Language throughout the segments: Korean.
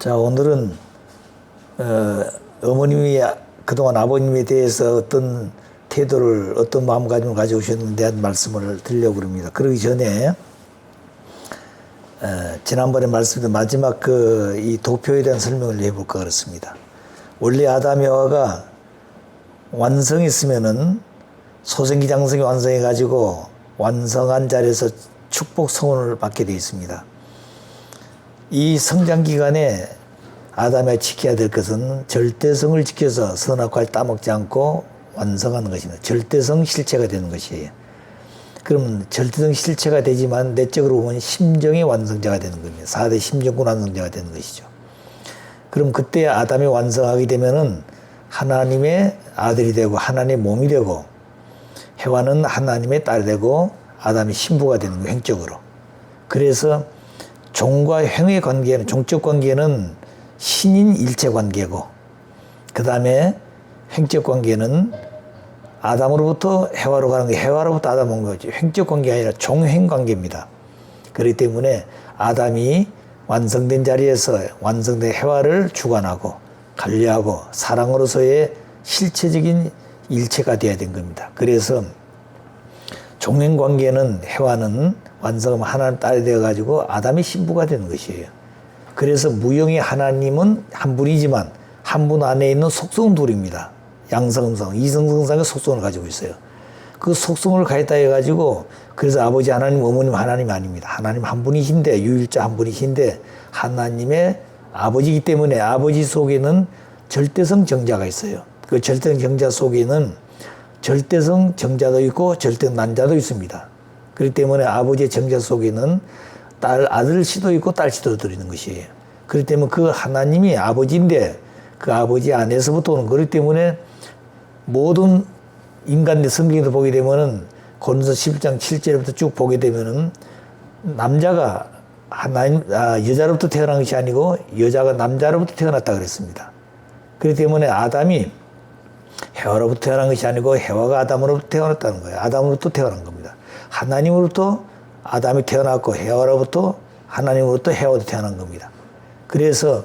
자, 오늘은 어머님이 그동안 아버님에 대해서 어떤 태도를, 어떤 마음가짐을 가져오셨는데 대한 말씀을 드리려고 합니다. 그러기 전에 지난번에 말씀드린 마지막 이 도표에 대한 설명을 해볼까 그렇습니다. 원래 아담 여호와가 완성했으면은 소생기 장성이 완성해 가지고 완성한 자리에서 축복 성원을 받게 되어 있습니다. 이 성장 기간에 아담이 지켜야 될 것은 절대성을 지켜서 선악과를 따먹지 않고 완성하는 것입니다. 절대성 실체가 되는 것이에요. 그럼 절대성 실체가 되지만 내적으로 보면 심정의 완성자가 되는 겁니다. 4대 심정군 완성자가 되는 것이죠. 그럼 그때 아담이 완성하게 되면은 하나님의 아들이 되고 하나님의 몸이 되고 해와는 하나님의 딸이 되고 아담이 신부가 되는 거예요. 횡적으로. 그래서 종과 횡의 관계는, 종적 관계는 신인 일체 관계고, 그 다음에 횡적 관계는 아담으로부터 해와로 가는 게 해와로부터 아담 온 거죠. 횡적 관계가 아니라 종횡 관계입니다. 그렇기 때문에 아담이 완성된 자리에서 완성된 해와를 주관하고 관리하고 사랑으로서의 실체적인 일체가 되어야 된 겁니다. 그래서 종횡 관계는 해와는 완성하면 하나님 딸이 되어가지고 아담이 신부가 되는 것이에요. 그래서 무형의 하나님은 한 분이지만 한 분 안에 있는 속성은 둘입니다. 양성성, 이성성상의 속성을 가지고 있어요. 그 속성을 가졌다 해가지고 그래서 아버지 하나님, 어머님 하나님이 아닙니다. 하나님 한 분이신데, 유일자 한 분이신데 하나님의 아버지이기 때문에 아버지 속에는 절대성 정자가 있어요. 그 절대성 정자 속에는 절대성 정자도 있고 절대성 난자도 있습니다. 그렇기 때문에 아버지의 정자 속에는 아들 씨도 있고 딸 씨도 들어있는 것이에요. 그렇기 때문에 그 하나님이 아버지인데 그 아버지 안에서부터 오는, 그렇기 때문에 모든 인간의 성경에도 보게 되면은 고린도서 11장 7절부터 쭉 보게 되면은 남자가 여자로부터 태어난 것이 아니고 여자가 남자로부터 태어났다 그랬습니다. 그렇기 때문에 아담이 해와로부터 태어난 것이 아니고 해와가 아담으로부터 태어났다는 거예요. 아담으로부터 태어난 겁니다. 하나님으로부터 아담이 태어났고 해와로부터 하나님으로부터 해와도 태어난 겁니다. 그래서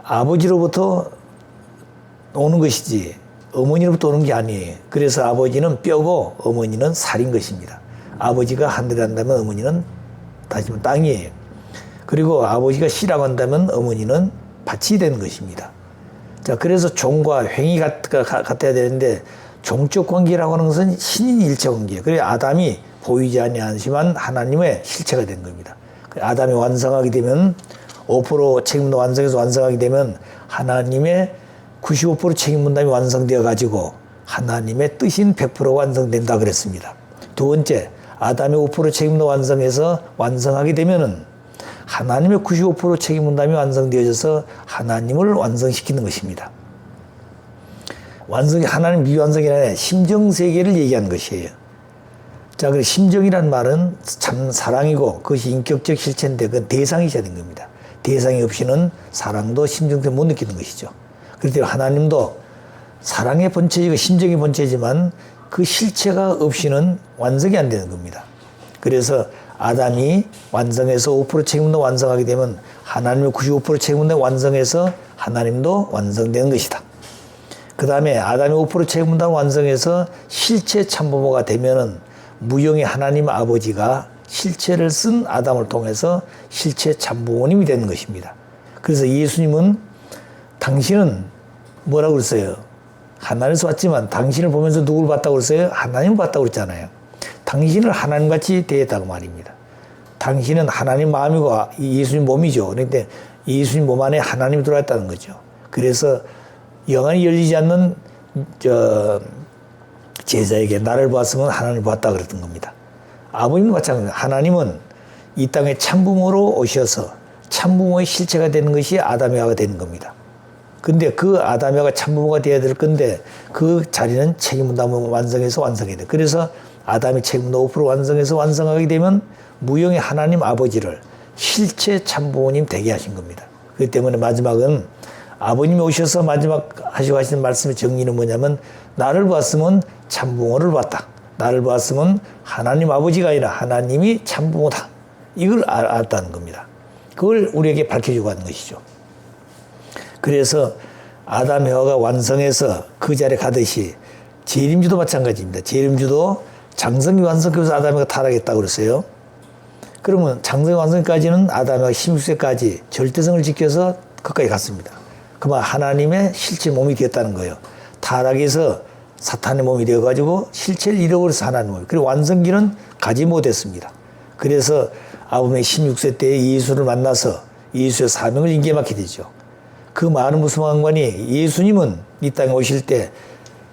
아버지로부터 오는 것이지 어머니로부터 오는 게 아니에요. 그래서 아버지는 뼈고 어머니는 살인 것입니다. 아버지가 하늘에 한다면 어머니는 다시 말하면 땅이에요. 그리고 아버지가 씨라고 한다면 어머니는 밭이 되는 것입니다. 자, 그래서 종과 횡이 같아야 되는데 종적 관계라고 하는 것은 신인 일체 관계예요. 그래서 아담이 보이지 아니하지만 하나님의 실체가 된 겁니다. 아담이 완성하게 되면 5% 책임도 완성해서 완성하게 되면 하나님의 95% 책임 분담이 완성되어 가지고 하나님의 뜻인 100% 완성된다 그랬습니다. 두 번째, 아담의 5% 책임도 완성해서 완성하게 되면은 하나님의 95% 책임 분담이 완성되어져서 하나님을 완성시키는 것입니다. 완성이 하나님 미완성이 아니라 심정 세계를 얘기하는 것이에요. 자, 그래서 심정이란 말은 참 사랑이고 그것이 인격적 실체인데 그건 대상이 있어야 되는 겁니다. 대상이 없이는 사랑도 심정도 못 느끼는 것이죠. 그렇기 때문에 하나님도 사랑의 본체이고 심정의 본체이지만 그 실체가 없이는 완성이 안 되는 겁니다. 그래서 아담이 완성해서 5% 책임도 완성하게 되면 하나님의 95% 책임도 완성해서 하나님도 완성되는 것이다. 그 다음에 아담이 5% 책임도 완성해서 실체 참부모가 되면은 무형의 하나님 아버지가 실체를 쓴 아담을 통해서 실체 참부모님이 되는 것입니다. 그래서 예수님은 당신은 뭐라고 그랬어요? 하나님에서 왔지만 당신을 보면서 누구를 봤다고 그랬어요? 하나님을 봤다고 그랬잖아요. 당신을 하나님같이 대했다고 말입니다. 당신은 하나님 마음이고 예수님 몸이죠. 그런데 예수님 몸 안에 하나님이 들어왔다는 거죠. 그래서 영안이 열리지 않는 제자에게 나를 보았으면 하나님을 보았다 그랬던 겁니다. 아버님도 마찬가지입니다. 하나님은 이 땅에 참부모로 오셔서 참부모의 실체가 되는 것이 아담이와가 되는 겁니다. 근데 그 아담이와가 참부모가 되어야 될 건데 그 자리는 책임분담을 완성해서 완성해야 돼요. 그래서 아담이 책임분담 5% 완성해서 완성하게 되면 무형의 하나님 아버지를 실체 참부모님 되게 하신 겁니다. 그렇기 때문에 마지막은 아버님이 오셔서 마지막 하시고 하시는 말씀의 정리는 뭐냐면 나를 보았으면 참부모를 봤다. 나를 보았으면 하나님 아버지가 아니라 하나님이 참부모다. 이걸 알았다는 겁니다. 그걸 우리에게 밝혀주고 하는 것이죠. 그래서 아담 해와가 완성해서 그 자리에 가듯이 재림주도 마찬가지입니다. 재림주도 장성기 완성해서 아담이가 타락했다고 그랬어요. 그러면 장성기 완성까지는 아담이가 16세까지 절대성을 지켜서 거기까지 갔습니다. 그만 하나님의 실체 몸이 되었다는 거예요. 타락해서 사탄의 몸이 되어가지고 실체를 잃어버려서 하나님 몸이. 그리고 완성기는 가지 못했습니다. 그래서 아브라함이 16세 때 예수를 만나서 예수의 사명을 인기에 맡게 되죠. 그 말은 무슨 상관이 예수님은 이 땅에 오실 때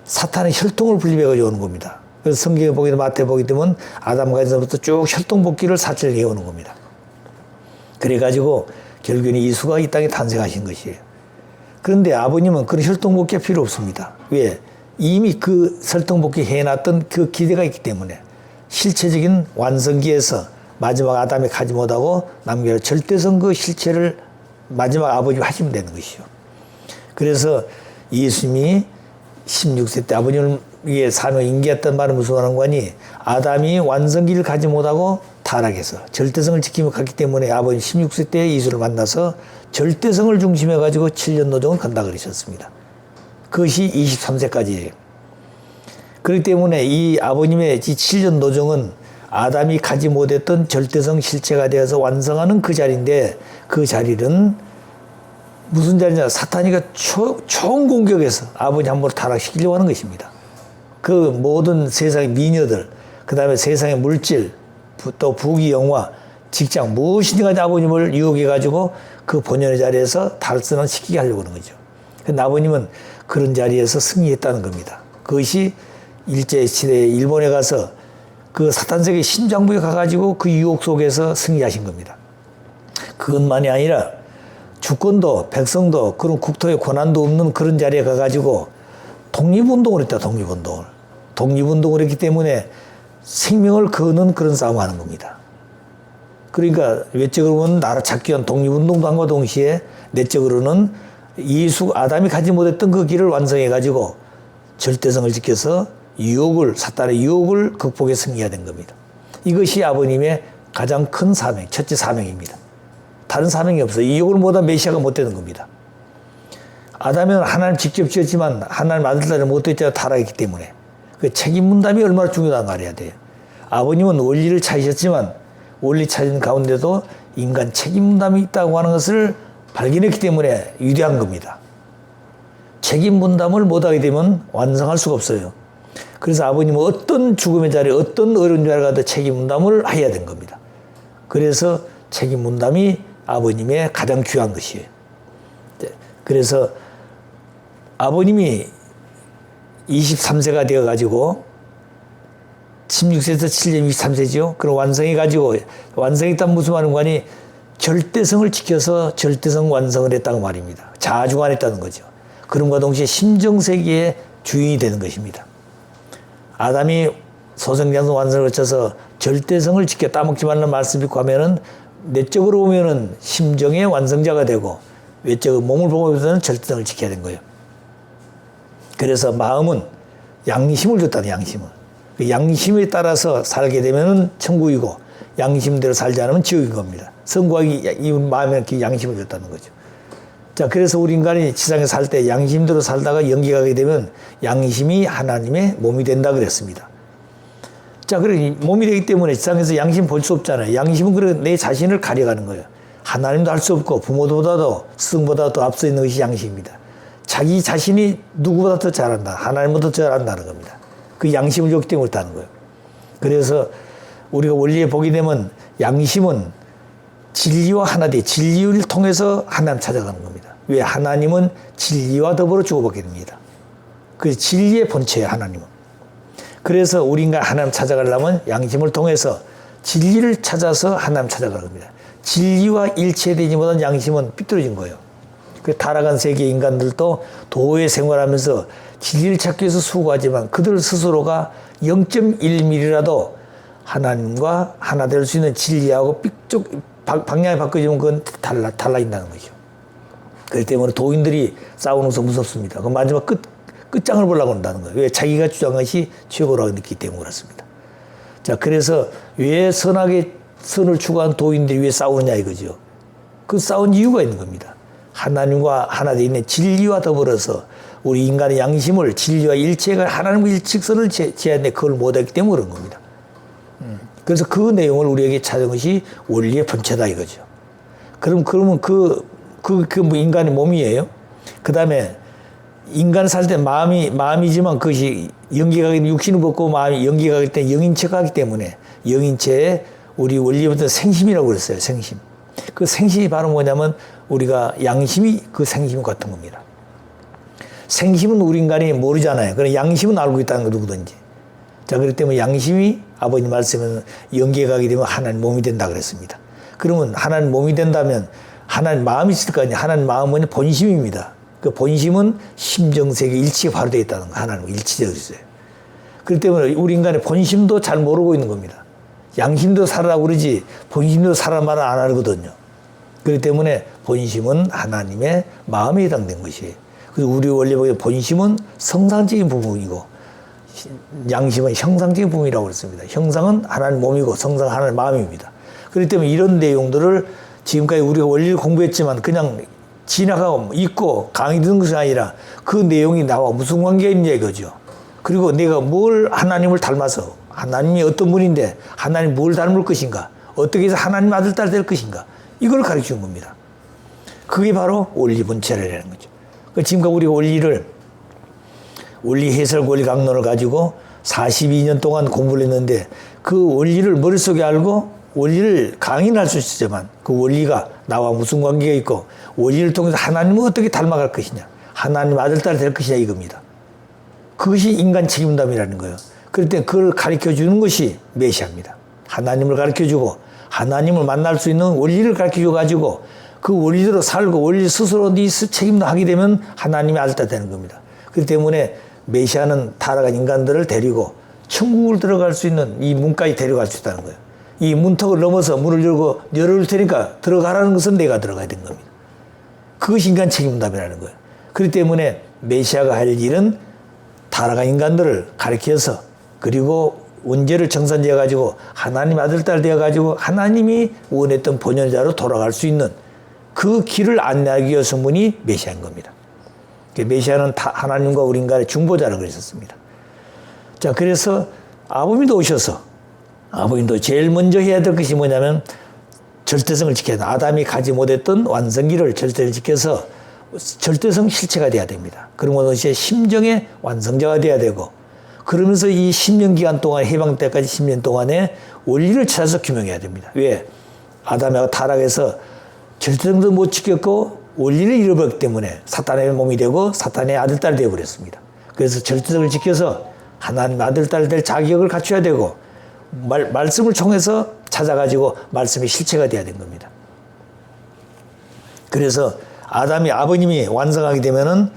사탄의 혈통을 분립해가지고 오는 겁니다. 그래서 성경에 보게 되면 마태 보게 되면 아담과 에서부터 쭉 혈통복귀를 사절해 오는 겁니다. 그래가지고 결국에는 예수가 이 땅에 탄생하신 것이에요. 그런데 아버님은 그런 혈통복귀가 필요 없습니다. 왜? 이미 그 혈통복귀 해놨던 그 기대가 있기 때문에 실체적인 완성기에서 마지막 아담이 가지 못하고 남겨놓은 절대성 그 실체를 마지막 아버님이 하시면 되는 것이죠. 그래서 예수님이 16세 때 아버님을 위해 사명을 인계했던 말은 무슨 상관이 아담이 완성기를 가지 못하고 타락해서 절대성을 지키며 갔기 때문에 아버님 16세 때 예수를 만나서 절대성을 중심해 가지고 7년 노정을 건다 그러셨습니다. 그것이 23세까지예요. 그렇기 때문에 이 아버님의 이 7년 노정은 아담이 가지 못했던 절대성 실체가 되어서 완성하는 그 자리인데 그 자리는 무슨 자리냐? 사탄이가 총 공격해서 아버지 한 번 타락시키려고 하는 것입니다. 그 모든 세상의 미녀들, 그 다음에 세상의 물질, 또 부귀 영화, 직장 무엇이든지 아버님을 유혹해가지고 그 본연의 자리에서 탈선시키게 하려고 하는 거죠. 근데 아버님은 그런 자리에서 승리했다는 겁니다. 그것이 일제시대에 일본에 가서 그 사탄세계 심장부에 가가지고 그 유혹 속에서 승리하신 겁니다. 그것만이 아니라 주권도 백성도 그런 국토의 권한도 없는 그런 자리에 가가지고 독립운동을 했다. 독립운동을 했기 때문에 생명을 거는 그런 싸움을 하는 겁니다. 그러니까 외적으로 보면 나라 찾기 위한 독립운동도 한과 동시에 내적으로는 예수 아담이 가지 못했던 그 길을 완성해가지고 절대성을 지켜서 사탄의 유혹을 극복해 승리해야 된 겁니다. 이것이 아버님의 가장 큰 사명, 첫째 사명입니다. 다른 사명이 없어요. 이 유혹을 못한 메시아가 못 되는 겁니다. 아담은 하나님 직접 지었지만 하나님 아들들을 못 됐잖아요. 타락했기 때문에. 그 책임 분담이 얼마나 중요하다는 걸 알아야 돼요. 아버님은 원리를 찾으셨지만 원리 찾은 가운데도 인간 책임 분담이 있다고 하는 것을 발견했기 때문에 위대한 겁니다. 책임 분담을 못하게 되면 완성할 수가 없어요. 그래서 아버님은 어떤 죽음의 자리에 어떤 어려운 자리에 가도 책임 분담을 해야 된 겁니다. 그래서 책임 분담이 아버님의 가장 귀한 것이에요. 그래서 아버님이 23세가 되어가지고 16세에서 7년 23세죠. 그럼 완성해가지고 완성했다는 무슨 말인가니 절대성을 지켜서 절대성 완성을 했다고 말입니다. 자중안했다는 거죠. 그럼과 동시에 심정세계의 주인이 되는 것입니다. 아담이 소생장성 완성을 거쳐서 절대성을 지켜 따먹지 말라는 말씀 믿고 하면은 내적으로 보면은 심정의 완성자가 되고 외적으로 몸을 보고 있어서는 절대성을 지켜야 되는 거예요. 그래서 마음은 양심을 줬다는 양심을. 그 양심에 따라서 살게 되면은 천국이고 양심대로 살지 않으면 지옥인 겁니다. 성구하기 이 마음에 양심을 줬다는 거죠. 자, 그래서 우리 인간이 지상에 살 때 양심대로 살다가 영계 가게 되면 양심이 하나님의 몸이 된다 그랬습니다. 자, 그래 몸이 되기 때문에 지상에서 양심 볼 수 없잖아요. 양심은 그래 내 자신을 가려가는 거예요. 하나님도 할 수 없고 부모보다도 스승보다 더 앞서 있는 것이 양심입니다. 자기 자신이 누구보다 더 잘한다. 하나님보다 더 잘한다는 겁니다. 그 양심을 줬기 때문에 그렇다는 거예요. 그래서 우리가 원리에 보게 되면 양심은 진리와 하나 돼 진리를 통해서 하나님 찾아가는 겁니다. 왜? 하나님은 진리와 더불어 주고받게 됩니다. 그 진리의 본체예요, 하나님은. 그래서 우리 인간 하나님 찾아가려면 양심을 통해서 진리를 찾아서 하나님 찾아가는 겁니다. 진리와 일체되지 못한 양심은 삐뚤어진 거예요. 그 타락한 세계 인간들도 도에 생활하면서 진리를 찾기 위해서 수고하지만 그들 스스로가 0.1mm라도 하나님과 하나 될 수 있는 진리하고 방향이 바뀌어지면 그건 달라진다는 거죠. 그렇기 때문에 도인들이 싸우는 것은 무섭습니다. 그 마지막 끝장을 보려고 한다는 거예요. 왜? 자기가 주장한 것이 최고라고 느끼기 때문에 그렇습니다. 자, 그래서 왜 선을 추구한 도인들이 왜 싸우느냐 이거죠. 그 싸운 이유가 있는 겁니다. 하나님과 하나 되어 있는 진리와 더불어서 우리 인간의 양심을 진리와 일체가 하나님과 일직선을 지하는데 그걸 못하기 때문에 그런 겁니다. 그래서 그 내용을 우리에게 찾은 것이 원리의 본체다 이거죠. 그러면 뭐 인간의 몸이에요. 그 다음에 인간 살 때 마음이지만 그것이 영기가 육신을 벗고 마음이 영기가 갈 때 영인체가 하기 때문에 영인체에 우리 원리부터 생심이라고 그랬어요. 생심. 그 생심이 바로 뭐냐면 우리가 양심이 그 생심 같은 겁니다. 생심은 우리 인간이 모르잖아요. 그러나 양심은 알고 있다는 거 누구든지. 자, 그렇기 때문에 양심이 아버님 말씀은 영계에 가게 되면 하나님 몸이 된다 그랬습니다. 그러면 하나님 몸이 된다면 하나님 마음이 있을 거 아니에요. 하나님 마음은 본심입니다. 그 본심은 심정세계 일치가 바로 되어 있다는 거. 하나님과 일치되어 있어요. 그렇기 때문에 우리 인간의 본심도 잘 모르고 있는 겁니다. 양심도 살아라고 그러지 본심도 살아 말을 안 하거든요. 그렇기 때문에 본심은 하나님의 마음에 해당된 것이에요. 그래서 우리 원리법의 본심은 성상적인 부분이고 양심은 형상적인 부분이라고 그랬습니다. 형상은 하나님 몸이고 성상은 하나님 마음입니다. 그렇기 때문에 이런 내용들을 지금까지 우리가 원리를 공부했지만 그냥 지나가고 잊고 강의 듣는 것이 아니라 그 내용이 나와 무슨 관계가 있냐 이거죠. 그리고 내가 뭘 하나님을 닮아서 하나님이 어떤 분인데 하나님 뭘 닮을 것인가 어떻게 해서 하나님 아들 딸 될 것인가 이걸 가르쳐 준 겁니다. 그게 바로 원리 본체라는 거죠. 지금까지 우리가 원리 해설 원리 강론을 가지고 42년 동안 공부를 했는데 그 원리를 머릿속에 알고 원리를 강의는 할 수 있었지만 그 원리가 나와 무슨 관계가 있고 원리를 통해서 하나님을 어떻게 닮아갈 것이냐 하나님 아들 딸 될 것이냐 이겁니다. 그것이 인간 책임담이라는 거예요. 그럴 때 그걸 가르쳐 주는 것이 메시아입니다. 하나님을 가르쳐 주고 하나님을 만날 수 있는 원리를 가르쳐 줘 가지고 그 원리대로 살고 원리 스스로 네 책임도 하게 되면 하나님의 아들 딸 되는 겁니다. 그렇기 때문에 메시아는 타락한 인간들을 데리고 천국을 들어갈 수 있는 이 문까지 데려갈 수 있다는 거예요. 이 문턱을 넘어서 문을 열어줄 테니까 들어가라는 것은 내가 들어가야 되는 겁니다. 그것이 인간 책임담이라는 거예요. 그렇기 때문에 메시아가 할 일은 타락한 인간들을 가르쳐서 그리고 원죄를 청산되어 가지고 하나님 아들 딸 되어 가지고 하나님이 원했던 본연자로 돌아갈 수 있는 그 길을 안내하기 위해서 분이 메시아인 겁니다. 메시아는 하나님과 우리 인간의 중보자라고 그랬었습니다. 자, 그래서 아버님도 오셔서 아버님도 제일 먼저 해야 될 것이 뭐냐면 절대성을 지켜야 돼. 아담이 가지 못했던 완성기를 절대를 지켜서 절대성 실체가 돼야 됩니다. 그러면 동시에 심정의 완성자가 돼야 되고 그러면서 이 10년 기간 동안 해방 때까지 10년 동안에 원리를 찾아서 규명해야 됩니다. 왜? 아담하고 타락해서 절대성도 못 지켰고 원리를 잃어버렸기 때문에 사탄의 몸이 되고 사탄의 아들, 딸이 되어버렸습니다. 그래서 절대성을 지켜서 하나님 아들, 딸 될 자격을 갖춰야 되고 말씀을 통해서 찾아가지고 말씀의 실체가 돼야 된 겁니다. 그래서 아버님이 완성하게 되면은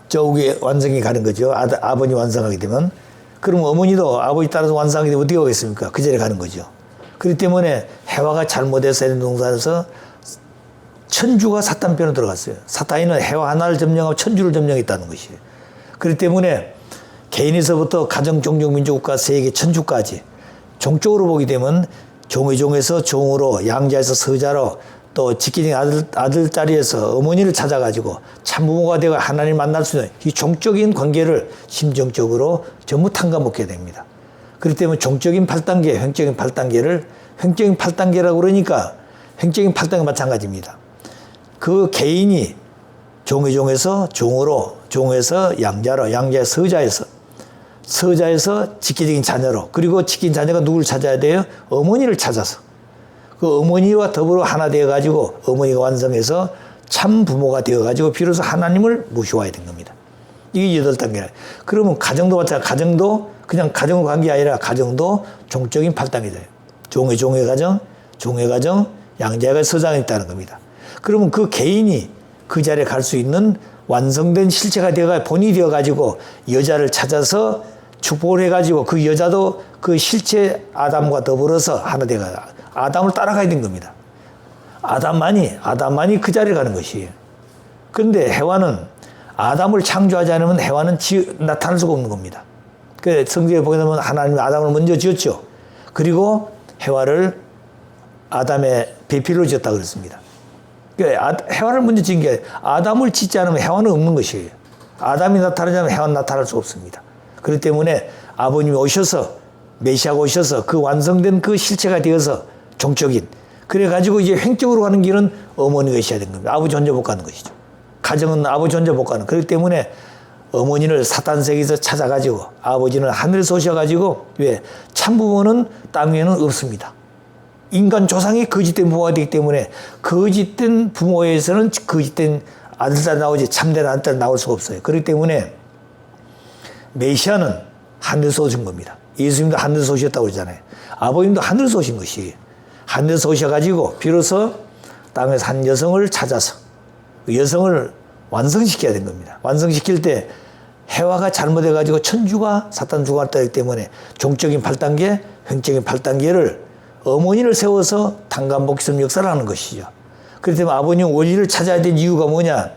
저기 완성이 가는 거죠. 아버님이 완성하게 되면. 그럼 어머니도 아버지 따라서 완성하게 되면 어떻게 하겠습니까? 그 자리에 가는 거죠. 그렇기 때문에 해와가 잘못해서 에덴 동산에서 천주가 사탄 편으로 들어갔어요. 사탄이는 해와 하나를 점령하고 천주를 점령했다는 것이에요. 그렇기 때문에 개인에서부터 가정, 종족, 민족국가, 세계, 천주까지 종적으로 보게 되면 종의 종에서 종으로, 양자에서 서자로 또 직계적인 아들 자리에서 어머니를 찾아가지고 참부모가 되어 하나님을 만날 수 있는 이 종적인 관계를 심정적으로 전부 탕감먹게 됩니다. 그렇기 때문에 종적인 8단계, 횡적인 8단계를 횡적인 8단계라고 그러니까 횡적인 8단계 마찬가지입니다. 그 개인이 종의 종에서 종으로, 종에서 양자로, 양자에서 서자에서 직계적인 자녀로, 그리고 직계적인 자녀가 누구를 찾아야 돼요? 어머니를 찾아서 그 어머니와 더불어 하나 되어가지고 어머니가 완성해서 참 부모가 되어가지고 비로소 하나님을 모셔와야 된 겁니다. 이게 8단계라. 그러면 가정도 마찬가지. 가정도 그냥 가정 관계 아니라 가정도 종적인 8단계예요. 종의 가정, 양자가 서장이 있다는 겁니다. 그러면 그 개인이 그 자리에 갈 수 있는 완성된 실체가 되어가 본이 되어가지고 여자를 찾아서 축복을 해가지고 그 여자도 그 실체 아담과 더불어서 하나 되어가 아담을 따라가야 된 겁니다. 아담만이 그 자리에 가는 것이에요. 그런데 해와는 아담을 창조하지 않으면 해와는 나타날 수가 없는 겁니다. 그 성경에 보게 되면 하나님이 아담을 먼저 지었죠. 그리고 해와를 아담의 배필로 지었다고 그랬습니다. 해와를 먼저 지은 게 아담을 짓지 않으면 해와는 없는 것이에요. 아담이 나타나지 않으면 해와는 나타날 수 없습니다. 그렇기 때문에 아버님이 오셔서 메시아가 오셔서 그 완성된 그 실체가 되어서 종적인 그래가지고 이제 횡격으로 가는 길은 어머니가 있어야 되는 겁니다. 아버지 혼자 못 가는 것이죠. 가정은 아버지 혼자 못 가는. 그렇기 때문에 어머니를 사탄 세계에서 찾아가지고 아버지는 하늘에서 오셔가지고 왜 참부모는 땅 위에는 없습니다. 인간 조상이 거짓된 부모가 되기 때문에 거짓된 부모에서는 거짓된 아들딸 나오지 참된 아들딸 나올 수가 없어요. 그렇기 때문에 메시아는 하늘에서 오신 겁니다. 예수님도 하늘에서 오셨다고 그러잖아요. 아버님도 하늘에서 오신 것이에요. 하늘에서 오셔가지고 비로소 땅에서 한 여성을 찾아서 그 여성을 완성시켜야 된 겁니다. 완성시킬 때 해와가 잘못해가지고 천주가 사탄 주관했기 때문에 종적인 8단계, 횡적인 8단계를 어머니를 세워서 당간복기섬 역사를 하는 것이죠. 그렇기 때문에 아버님 원리를 찾아야 될 이유가 뭐냐?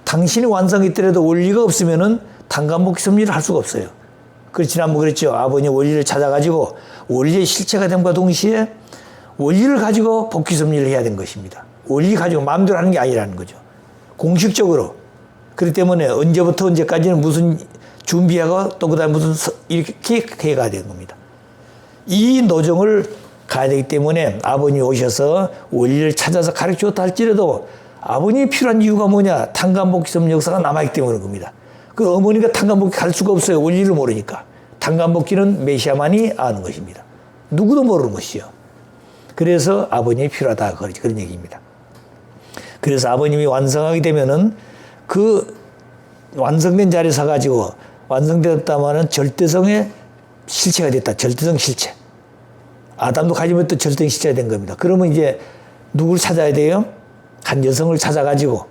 당신이 완성했더라도 원리가 없으면은 당간복기섬 일을 할 수가 없어요. 지난번 그랬죠. 아버님 원리를 찾아가지고 원리의 실체가 됨과 동시에 원리를 가지고 복귀섬 일을 해야 된 것입니다. 원리 가지고 마음대로 하는 게 아니라는 거죠. 공식적으로. 그렇기 때문에 언제부터 언제까지는 무슨 준비하고 또 그다음에 무슨 이렇게 해가야 되는 겁니다. 이 노정을 가야 되기 때문에 아버님이 오셔서 원리를 찾아서 가르치었다 할지라도 아버님이 필요한 이유가 뭐냐? 당간복기섬 역사가 남아있기 때문인 겁니다. 그 어머니가 당간복기 갈 수가 없어요. 원리를 모르니까. 당간복기는 메시아만이 아는 것입니다. 누구도 모르는 것이요. 그래서 아버님이 필요하다. 그런 얘기입니다. 그래서 아버님이 완성하게 되면은 그 완성된 자리에 서가지고 완성되었다마는 절대성의 실체가 됐다. 절대성 실체. 아담도 가지 못했던 절대성 실체가 된 겁니다. 그러면 이제 누굴 찾아야 돼요? 한 여성을 찾아가지고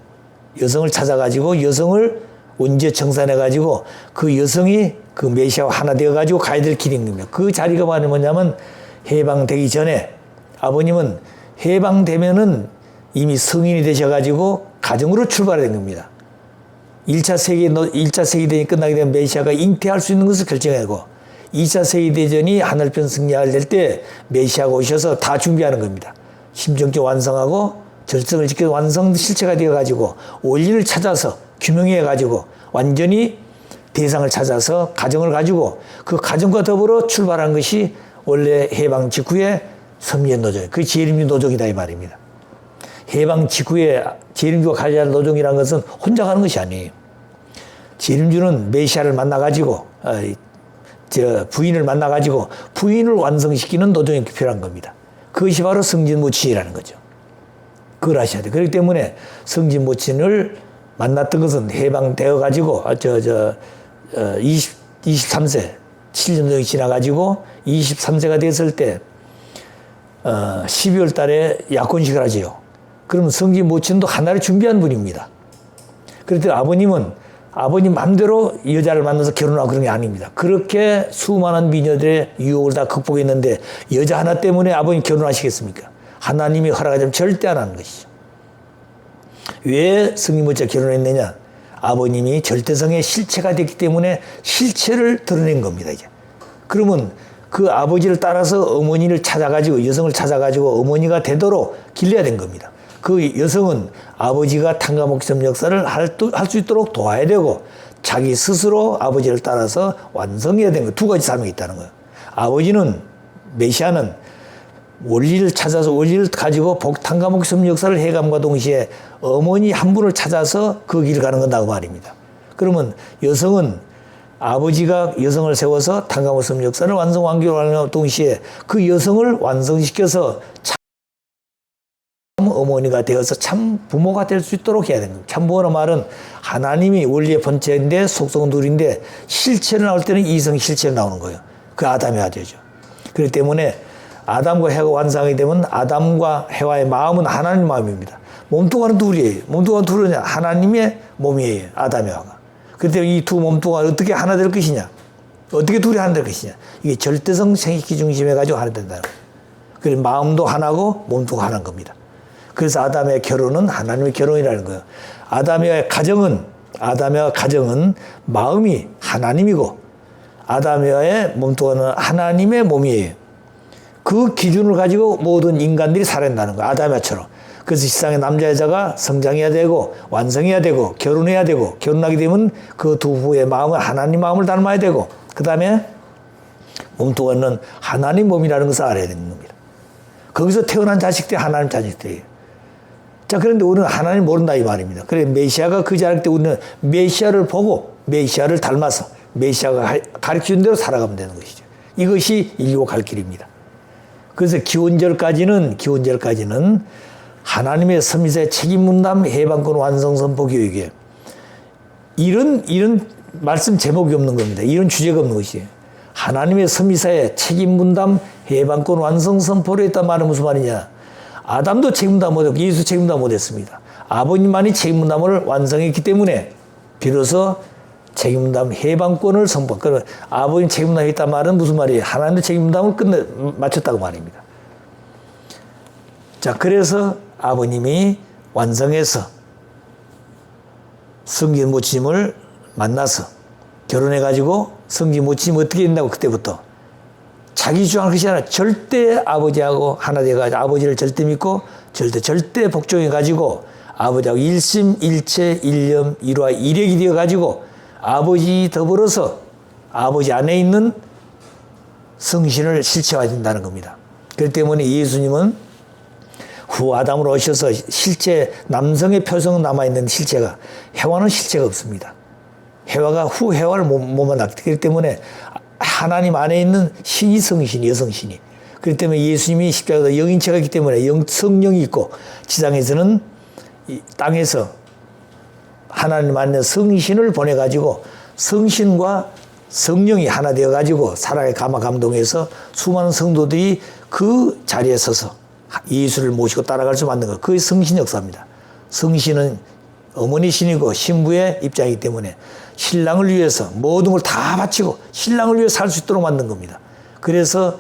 여성을 언제 정산해가지고 그 여성이 그 메시아와 하나 되어가지고 가야 될 길인 겁니다. 그 자리가 뭐냐면 해방되기 전에 아버님은 해방되면은 이미 성인이 되셔가지고 가정으로 출발된 겁니다. 1차 세계대전이 끝나게 되면 메시아가 잉태할 수 있는 것을 결정하고 2차 세계대전이 하늘편 승리할 때 메시아가 오셔서 다 준비하는 겁니다. 심정적 완성하고 절성을 지켜서 완성 실체가 되어가지고 원리를 찾아서 규명해가지고 완전히 대상을 찾아서 가정을 가지고 그 가정과 더불어 출발한 것이 원래 해방 직후에 섬리의 노정, 그 재림주 노정이다 이 말입니다. 해방 직후에 재림주가 가야 할 노정이라는 것은 혼자 가는 것이 아니에요. 재림주는 메시아를 만나가지고 부인을 만나가지고 부인을 완성시키는 노정이 필요한 겁니다. 그것이 바로 성진모친이라는 거죠. 그걸 아셔야 돼요. 그렇기 때문에 성진모친을 만났던 것은 해방되어가지고 23세 7년 정도 지나가지고 23세가 됐을 때 12월 달에 약혼식을 하지요. 그러면 성진모친도 하나를 준비한 분입니다. 그런데 아버님은 아버님 마음대로 여자를 만나서 결혼하고 그런 게 아닙니다. 그렇게 수많은 미녀들의 유혹을 다 극복했는데 여자 하나 때문에 아버님 결혼하시겠습니까? 하나님이 허락하자면 절대 안 하는 것이죠. 왜 성진모치가 결혼했느냐? 아버님이 절대성의 실체가 됐기 때문에 실체를 드러낸 겁니다. 이제. 그러면 그 아버지를 따라서 어머니를 찾아가지고 여성을 찾아가지고 어머니가 되도록 길러야 된 겁니다. 그 여성은 아버지가 당간복기섬 역사를 할 수 있도록 도와야 되고 자기 스스로 아버지를 따라서 완성해야 되는 거. 두 가지 사명이 있다는 거예요. 아버지는 메시아는 원리를 찾아서 원리를 가지고 당간복기섬 역사를 해감과 동시에 어머니 한 분을 찾아서 그 길을 가는 건다고 말입니다. 그러면 여성은 아버지가 여성을 세워서 당간복기섬 역사를 완성하는 동시에 그 여성을 완성시켜서 참 어머니가 되어서 참 부모가 될 수 있도록 해야 되는 겁니다. 참 부모란 말은 하나님이 원리의 본체인데 속성은 둘인데 실체를 나올 때는 이성 실체로 나오는 거예요. 그 아담의 아들이죠. 그렇기 때문에 아담과 해가 완성이 되면 아담과 해와의 마음은 하나님의 마음입니다. 몸뚱아리는 둘이에요. 몸뚱아리는 둘은 하나님의 몸이에요. 아담의 해와가. 그때 이 두 몸뚱아리 어떻게 하나 될 것이냐? 어떻게 둘이 하나 될 것이냐? 이게 절대성 생식기 중심해가지고 하나 된다는 거예요. 그래서 마음도 하나고 몸도 하나인 겁니다. 그래서 아담의 결혼은 하나님의 결혼이라는 거예요. 아담의 가정은 마음이 하나님이고 아담의 몸뚱아리는 하나님의 몸이에요. 그 기준을 가지고 모든 인간들이 살아낸다는 거예요. 아담야처럼. 그래서 세상에 남자 여자가 성장해야 되고 완성해야 되고 결혼해야 되고 결혼하게 되면 그 두 부부의 마음을 하나님 마음을 닮아야 되고 그 다음에 몸뚱아리는 하나님 몸이라는 것을 알아야 되는 겁니다. 거기서 태어난 자식들이 하나님 자식들이에요. 자, 그런데 우리는 하나님 모른다 이 말입니다. 그래 메시아가 그 자리일 때 우리는 메시아를 보고 메시아를 닮아서 메시아가 가르치는 대로 살아가면 되는 것이죠. 이것이 인류가 갈 길입니다. 그래서 기원절까지는 하나님의 서미사의 책임 분담 해방권 완성 선포 교육에 이런 말씀 제목이 없는 겁니다. 이런 주제가 없는 것이에요. 하나님의 서미사의 책임 분담 해방권 완성 선포를 했단 말은 무슨 말이냐? 아담도 책임담 못했고 예수 책임담 못했습니다. 아버님만이 책임담을 완성했기 때문에 비로소 책임담 해방권을 선포. 그러면 아버님 책임담 했단 말은 무슨 말이에요? 하나님의 책임담을 마쳤다고 말입니다. 자, 그래서 아버님이 완성해서 성긴 모친을 만나서 결혼해가지고 성긴 모친이 어떻게 된다고 그때부터 자기 주장을 것이 아니라 절대 아버지하고 하나 돼가지고 아버지를 절대 믿고 절대 복종해가지고 아버지하고 일심일체 일념 일화 일액이 되어가지고 아버지 더불어서 아버지 안에 있는 성신을 실체화해야 된다는 겁니다. 그렇기 때문에 예수님은 후 아담으로 오셔서 실체 남성의 표성은 남아있는 실체가 해와는 실체가 없습니다. 해와가 후 해와를 못 만났기 그렇기 때문에 하나님 안에 있는 신이 성신이 여성신이 그렇기 때문에 예수님이 십자가에서 영인체가 있기 때문에 성령이 있고 지상에서는 땅에서 하나님 안에 성신을 보내가지고 성신과 성령이 하나 되어가지고 사랑의 감화 감동해서 수많은 성도들이 그 자리에 서서 예수를 모시고 따라갈 수 만든 것. 그게 성신 역사입니다. 성신은 어머니 신이고 신부의 입장이기 때문에 신랑을 위해서 모든 걸 다 바치고 신랑을 위해 살 수 있도록 만든 겁니다. 그래서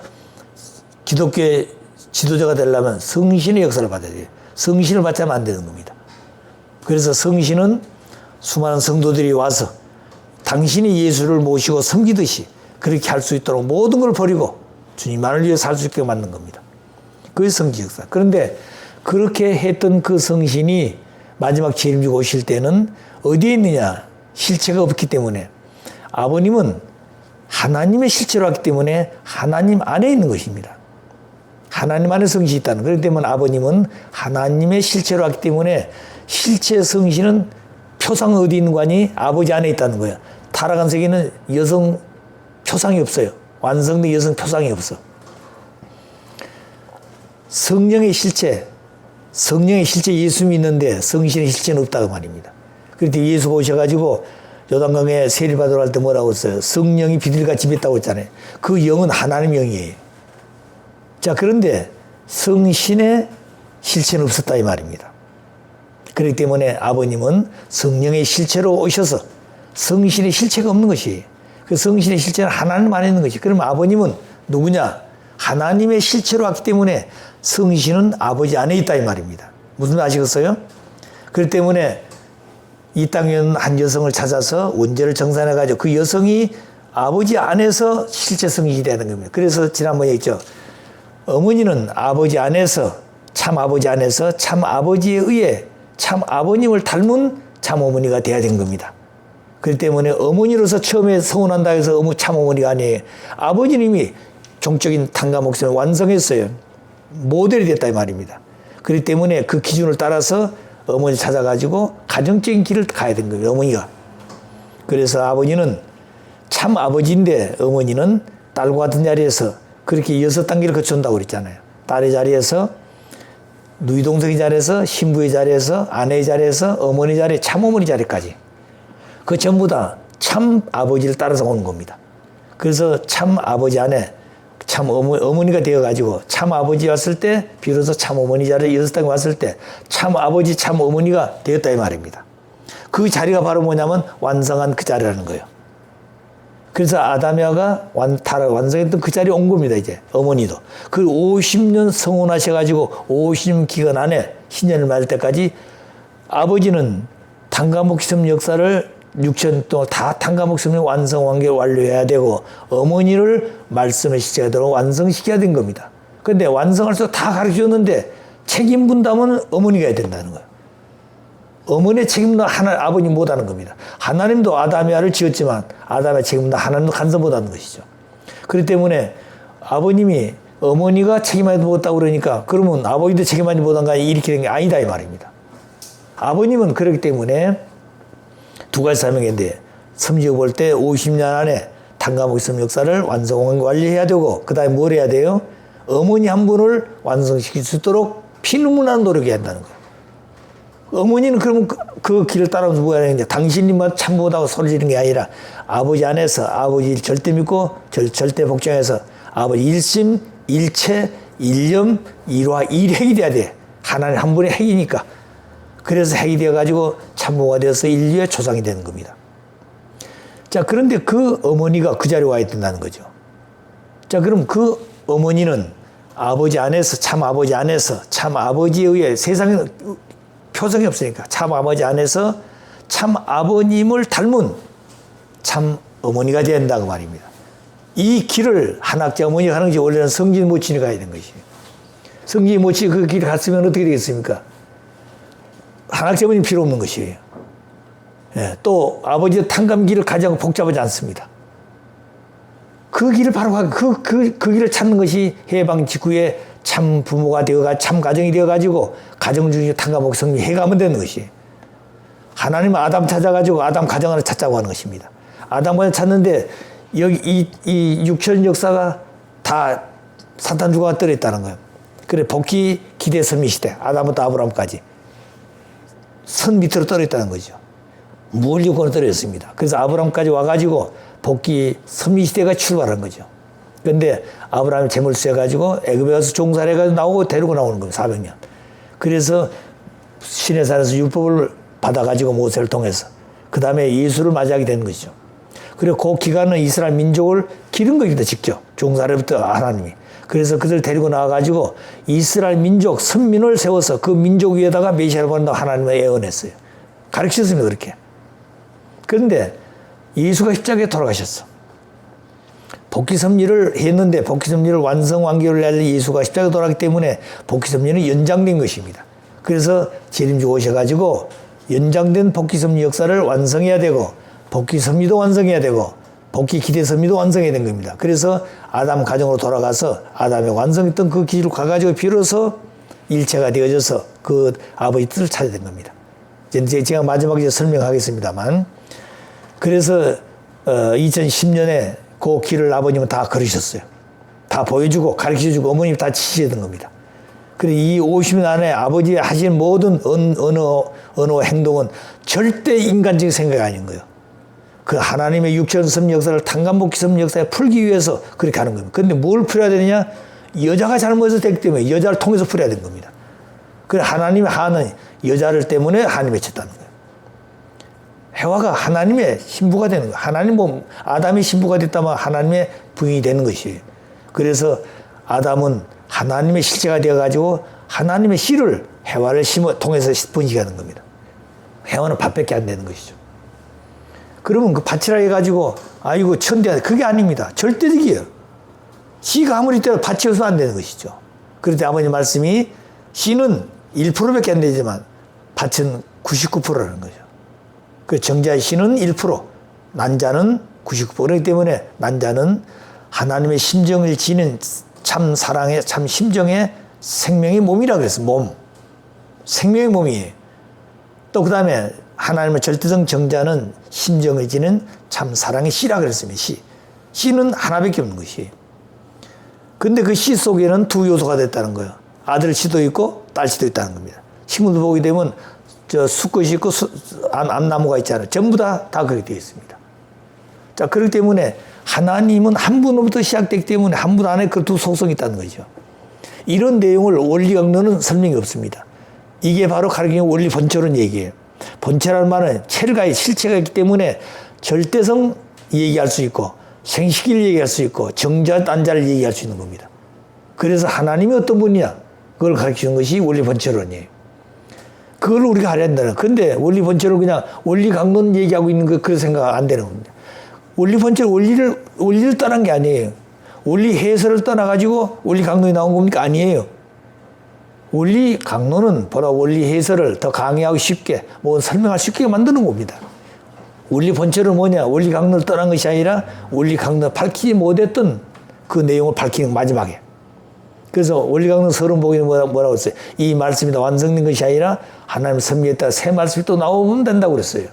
기독교의 지도자가 되려면 성신의 역사를 받아야 돼요. 성신을 받지 않으면 안 되는 겁니다. 그래서 성신은 수많은 성도들이 와서 당신이 예수를 모시고 섬기듯이 그렇게 할 수 있도록 모든 걸 버리고 주님만을 위해 살 수 있게 만든 겁니다. 그게 성지 역사. 그런데 그렇게 했던 그 성신이 마지막 재림지고 오실 때는 어디에 있느냐? 실체가 없기 때문에 아버님은 하나님의 실체로 왔기 때문에 하나님 안에 있는 것입니다. 하나님 안에 성신이 있다는. 그렇기 때문에 아버님은 하나님의 실체로 왔기 때문에 실체 성신은 표상 어디 있는 거 아니? 아버지 안에 있다는 거예요. 타락한 세계는 여성 표상이 없어요. 완성된 여성 표상이 없어. 성령의 실체 예수님이 있는데 성신의 실체는 없다고 말입니다. 그런데 예수가 오셔가지고 요단강에 세례받으러 갈 때 뭐라고 했어요? 성령이 비둘기같이 임했다고 했잖아요. 그 영은 하나님 영이에요. 자, 그런데 성신의 실체는 없었다 이 말입니다. 그렇기 때문에 아버님은 성령의 실체로 오셔서 성신의 실체가 없는 것이에요. 그 성신의 실체는 하나님 안에 있는 것이에요. 그러면 아버님은 누구냐? 하나님의 실체로 왔기 때문에 성신은 아버지 안에 있다 이 말입니다. 무슨 말 아시겠어요? 그렇기 때문에 이 땅에 있는 한 여성을 찾아서 원죄를 정산해가지고 그 여성이 아버지 안에서 실체 성신이 되는 겁니다. 그래서 지난번에 했죠. 어머니는 아버지 안에서 참 아버지에 의해 참 아버님을 닮은 참 어머니가 돼야 된 겁니다. 그렇기 때문에 어머니로서 처음에 서운한다 해서 참 어머니가 아니에요. 아버지님이 종적인 탕과 목숨을 완성했어요. 모델이 됐다 이 말입니다. 그렇기 때문에 그 기준을 따라서 어머니 찾아가지고 가정적인 길을 가야 된 거예요. 어머니가. 그래서 아버지는 참 아버지인데 어머니는 딸과 같은 자리에서 그렇게 6단계를 거쳐온다고 그랬잖아요. 딸의 자리에서 누이동생의 자리에서 신부의 자리에서 아내의 자리에서 어머니 자리 참 어머니 자리까지 그 전부 다 참 아버지를 따라서 오는 겁니다. 그래서 참 아버지 안에 참 어머니가 되어가지고 참 아버지 왔을 때 비로소 참 어머니 자리에 6단계 왔을 때 참 아버지 참 어머니가 되었다 이 말입니다. 그 자리가 바로 뭐냐면 완성한 그 자리라는 거예요. 그래서 아담야가 완성했던 그 자리에 온 겁니다. 이제 어머니도 그 50년 성혼하셔가지고 50년 기간 안에 신년을 맞을 때까지 아버지는 탕가목심 역사를 6천 동안 다 탕가목심의 완성 완결 완료해야 되고 어머니를 말씀의 시체가 되도록 완성시켜야 된 겁니다. 그런데 완성할 수 다 가르쳐줬는데 책임 분담은 어머니가 해야 된다는 거예요. 어머니의 책임도 아버님 못하는 겁니다. 하나님도 아담의 아를 지었지만 아담의 책임도 하나님도 간섭 못하는 것이죠. 그렇기 때문에 아버님이 어머니가 책임하지 못했다고 그러니까 그러면 아버지도 책임하지 못한 거 이렇게 된 게 아니다 이 말입니다. 아버님은 그렇기 때문에 두 가지 사명인데 섬지어 볼 때 50년 안에 탕가목섬 역사를 완성 관리해야 되고 그 다음에 뭘 해야 돼요? 어머니 한 분을 완성시킬 수 있도록 피눈물 나는 노력해야 한다는 거예요. 어머니는 그러면 그 길을 따라오면서 뭐야 하냐. 당신님만 참 못하고 소리 지르는 게 아니라 아버지 안에서 아버지 절대 믿고 절대 복종해서 아버지 일심, 일체, 일념, 일화, 일핵이 돼야 돼. 하나님 한 분의 핵이니까. 그래서 핵이 되어가지고 참모가 되어서 인류의 조상이 되는 겁니다. 자, 그런데 그 어머니가 그 자리에 와야 된다는 거죠. 자, 그럼 그 어머니는 아버지 안에서 참 아버지 안에서 참 아버지에 의해 세상에 표정이 없으니까 참 아버지 안에서 참 아버님을 닮은 참 어머니가 돼야 된다고 말입니다. 이 길을 한학자 어머니가 하는 것이 원래는 성진 모친이 가야 되는 것이에요. 성진 모친이 그 길을 갔으면 어떻게 되겠습니까? 한학자 어머니 필요 없는 것이에요. 예, 또 아버지의 탕감길을 가장 복잡하지 않습니다. 그 길을 바로 그 길을 찾는 것이 해방 직후에 참 부모가 되어가 참 가정이 되어가지고 가정 중에 탕감목 성리 해가면 되는 것이. 하나님은 아담 찾아가지고 아담 가정 하나 찾자고 하는 것입니다. 아담을 찾는데 여기 이 육천 역사가 다 사탄 주가가 떨어졌다는 거예요. 그래 복귀 기대 선미 시대 아담부터 아브라함까지 선 밑으로 떨어졌다는 거죠. 무을 요건으로 떨어졌습니다. 그래서 아브라함까지 와가지고 복귀 선미 시대가 출발한 거죠. 그런데 아브라함이 재물수 해가지고 애굽에 가서 종살이 해가지고 나오고 데리고 나오는 거예요. 400년. 그래서 시내산에서 율법을 받아가지고 모세를 통해서 그 다음에 예수를 맞이하게 된 것이죠. 그리고 그 기간은 이스라엘 민족을 기른 겁니다. 직접. 종살이부터 하나님이. 그래서 그들 데리고 나와가지고 이스라엘 민족 선민을 세워서 그 민족 위에다가 메시아를 보낸다고 하나님을 예언했어요. 가르치셨습니다. 그렇게. 그런데 예수가 십자가에 돌아가셨어. 복귀섭리를 했는데 복귀섭리를 완성 완결을 할 예수가 십자가에 돌아가기 때문에 복귀섭리는 연장된 것입니다. 그래서 재림주 오셔가지고 연장된 복귀섭리 역사를 완성해야 되고 복귀섭리도 완성해야 되고 복귀 기대섭리도 완성해야 된 겁니다. 그래서 아담 가정으로 돌아가서 아담의 완성했던 그 길을 가가지고 비로소 일체가 되어져서 그 아버지 뜻을 찾아야 된 겁니다. 이제 제가 마지막에 설명하겠습니다만 그래서 2010년에 그 길을 아버님은 다 걸으셨어요. 다 보여주고 가르쳐주고 어머님이 다 지시해야 된 겁니다. 그래 이 50년 안에 아버지 하신 모든 언어와 행동은 절대 인간적인 생각이 아닌 거예요. 그 하나님의 육천섭리 역사를 탕감복귀섭리 역사에 풀기 위해서 그렇게 하는 겁니다. 그런데 뭘 풀어야 되느냐? 여자가 잘못해서 됐기 때문에 여자를 통해서 풀어야 된 겁니다. 그래 하나님의 하는 여자를 때문에 하나님이 맺혔다는 거예요. 해와가 하나님의 신부가 되는 거예요. 하나님 아담이 신부가 됐다면 하나님의 부인이 되는 것이에요. 그래서 아담은 하나님의 실체가 되어가지고 하나님의 씨를 해와를 통해서 번식하는 겁니다. 해와는 밭밖에 안 되는 것이죠. 그러면 그 밭이라 해가지고 아이고 천대하다 그게 아닙니다. 절대적이에요. 씨가 아무리 때도 밭이어서 안 되는 것이죠. 그런데 아버님 말씀이 씨는 1%밖에 안 되지만 밭은 99%라는 거죠. 그 정자의 씨는 1%, 난자는 99%. 그렇기 때문에 난자는 하나님의 심정을 지닌 참 사랑의 참 심정의 생명의 몸이라고 그랬어요. 몸. 생명의 몸이에요. 또 그 다음에 하나님의 절대성 정자는 심정을 지닌 참 사랑의 씨라고 그랬습니다. 씨. 씨는 하나밖에 없는 것이에요. 근데 그 씨 속에는 두 요소가 됐다는 거예요. 아들 씨도 있고 딸 씨도 있다는 겁니다. 식물도 보게 되면 수꽃이 있고 암나무가 있잖아요. 전부 다 그렇게 되어 있습니다. 자, 그렇기 때문에 하나님은 한 분으로부터 시작되기 때문에 한 분 안에 그 두 속성이 있다는 거죠. 이런 내용을 원리 강론은 설명이 없습니다. 이게 바로 가르치는 원리 본체론 얘기예요. 본체라는 말은 체가의 실체가 있기 때문에 절대성 얘기할 수 있고 생식기를 얘기할 수 있고 정자, 난자를 얘기할 수 있는 겁니다. 그래서 하나님이 어떤 분이냐 그걸 가르치는 것이 원리 본체론이에요. 그걸 우리가 알아야 된다는. 그런데 원리 본체론 그냥 원리 강론 얘기하고 있는 거 그런 생각 안 되는 겁니다. 원리 본체론 원리를 떠난 게 아니에요. 원리 해설을 떠나가지고 원리 강론이 나온 겁니까? 아니에요. 원리 강론은 보다 원리 해설을 더 강의하고 쉽게, 뭐 설명할 수 있게 만드는 겁니다. 원리 본체는 뭐냐? 원리 강론을 떠난 것이 아니라 원리 강론을 밝히지 못했던 그 내용을 밝히는 마지막에. 그래서 원리 강론 서론 보기는 뭐라고 했어요? 이 말씀이 다 완성된 것이 아니라 하나님 섭리에 따라 새 말씀이 또 나오면 된다고 그랬어요.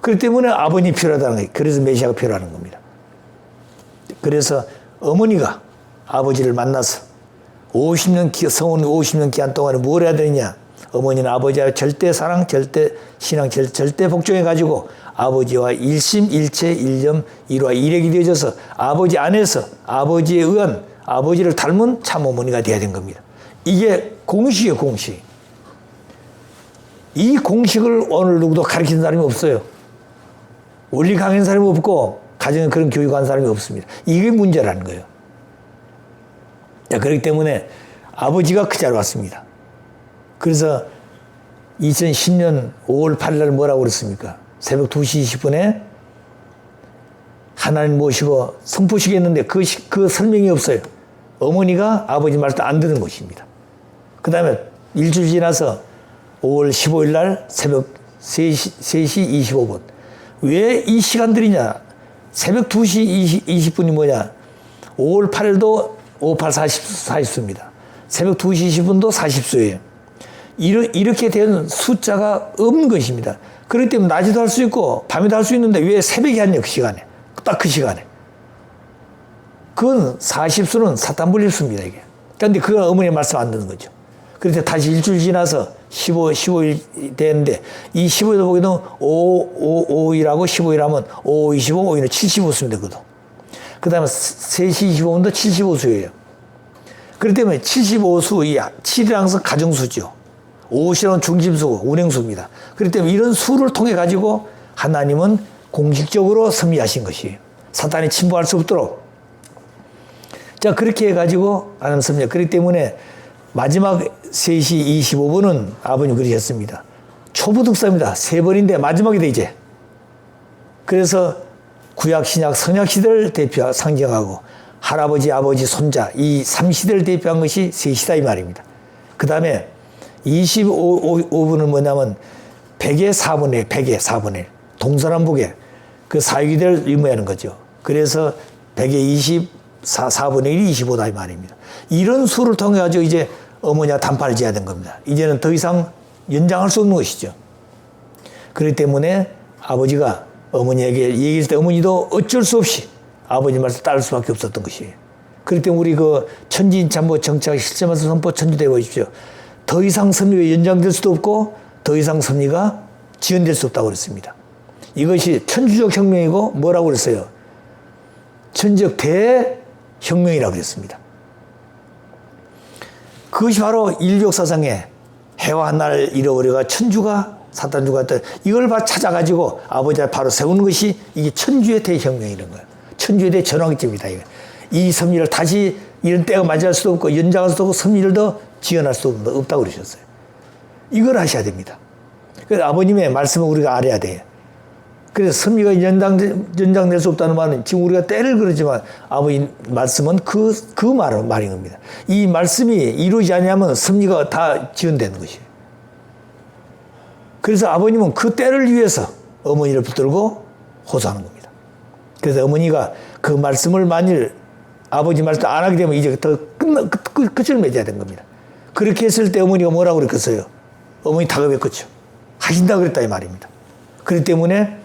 그렇기 때문에 아버님이 필요하다는 거예요. 그래서 메시아가 필요하는 겁니다. 그래서 어머니가 아버지를 만나서 50년, 성원 50년 기한 동안에 뭘 해야 되느냐? 어머니는 아버지와 절대 사랑, 절대 신앙, 절대 복종해가지고 아버지와 일심, 일체, 일념, 일화, 일액이 되어져서 아버지 안에서 아버지에 의한 아버지를 닮은 참 어머니가 되어야 된 겁니다. 이게 공식이에요, 공식. 이 공식을 오늘 누구도 가르치는 사람이 없어요. 원리 강의한 사람이 없고 가정에 그런 교육한 사람이 없습니다. 이게 문제라는 거예요. 그렇기 때문에 아버지가 그 자리에 왔습니다. 그래서 2010년 5월 8일 날 뭐라고 그랬습니까? 새벽 2시 20분에 하나님 모시고 선포식 했는데 그 설명이 없어요. 어머니가 아버지 말도 안 듣는 것입니다. 그 다음에 일주일 지나서 5월 15일 날 새벽 3시 25분. 왜 이 시간들이냐? 새벽 2시 20분이 뭐냐? 5월 8일도 58, 40수입니다. 새벽 2시 20분도 40수예요. 이렇게 된 숫자가 없는 것입니다. 그렇기 때문에 낮에도 할 수 있고 밤에도 할 수 있는데 왜 새벽에 하냐, 그 시간에. 딱 그 시간에. 그건 40수는 사탄 불릴수입니다, 이게. 그런데 그건 어머니의 말씀 안 듣는 거죠. 그래서 다시 일주일 지나서 15일 되는데 이 15일 보기는 5일하고 15일 하면 5, 25, 5일은 75수면 되거든. 그 다음에 3시 25분도 75수예요. 그렇기 때문에 75수, 이 7이라는 것은 가정수죠. 5시는 중심수고 운행수입니다. 그렇기 때문에 이런 수를 통해 가지고 하나님은 공식적으로 섭리하신 것이에요. 사탄이 침범할 수 없도록. 자, 그렇게 해가지고 하나님 섭리. 그렇기 때문에 마지막 3시 25분은 아버님 그러셨습니다. 초부득사입니다. 3번인데 마지막이다, 이제. 그래서 구약, 신약, 선약 시대를 상징하고 할아버지, 아버지, 손자 이 3시대를 대표한 것이 3시다 이 말입니다. 그 다음에 25분은 뭐냐면 100의 4분의 1, 100의 4분의 1. 동서남북의 그 사유기대를 의미하는 거죠. 그래서 100의 4분의 1이 25다 이 말입니다. 이런 수를 통해 가지고 이제 어머니와 단판을 지어야 된 겁니다. 이제는 더 이상 연장할 수 없는 것이죠. 그렇기 때문에 아버지가 어머니에게 얘기했을 때 어머니도 어쩔 수 없이 아버지 말씀 따를 수밖에 없었던 것이에요. 그렇기 때문에 우리 그 천지인참모 정착 실제말씀 선포 천주되어 보십시오. 더 이상 섭리가 연장될 수도 없고 더 이상 섭리가 지연될 수 없다고 그랬습니다. 이것이 천주적 혁명이고 뭐라고 그랬어요? 천주적 대혁명이라고 그랬습니다. 그것이 바로 인류 역사상에 해와 하나를 잃어버려가 천주가 사탄주가 했던 이걸 찾아가지고 아버지가 바로 세우는 것이 이게 천주의 대혁명이라는 거예요. 천주의 대전환점이다. 이 섭리를 다시 이런 때가 맞이할 수도 없고 연장할 수도 없고 섭리를 더 지연할 수도 없다고 그러셨어요. 이걸 하셔야 됩니다. 그래서 아버님의 말씀을 우리가 알아야 돼요. 그래서 섭리가 연장될 수 없다는 말은 지금 우리가 때를 그러지만 아버지 말씀은 그 말인 겁니다. 이 말씀이 이루어지지 않으면 섭리가 다 지연되는 것이에요. 그래서 아버님은 그 때를 위해서 어머니를 붙들고 호소하는 겁니다. 그래서 어머니가 그 말씀을 만일 아버지 말씀 안 하게 되면 이제 더 끝을 맺어야 되는 겁니다. 그렇게 했을 때 어머니가 뭐라고 그랬겠어요? 어머니 다급했겠죠. 하신다 그랬다 이 말입니다. 그렇기 때문에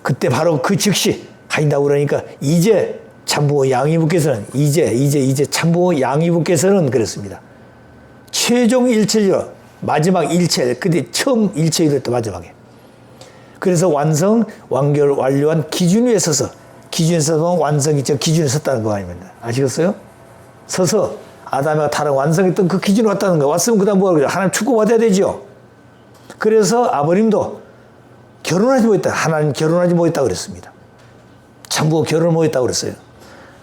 그때 바로 그 즉시 하신다고 그러니까 이제 참부모 양이부께서는 이제 참부모 양이부께서는 그랬습니다. 최종 일체죠. 마지막 일체. 그때 처음 일체가 됐다 마지막에. 그래서 완성, 완결, 완료한 기준 위에 서서 기준에 서서 완성이 저 기준에 섰다는 거 아닙니까? 아시겠어요? 서서 아담과 타락 완성했던 그 기준에 왔다는 거. 왔으면 그 다음 뭐라고 그래요? 하나님 축복받아야 되죠. 그래서 아버님도 결혼하지 못했다. 하나님 결혼하지 못했다고 그랬습니다. 참부가 결혼을 못했다고 그랬어요.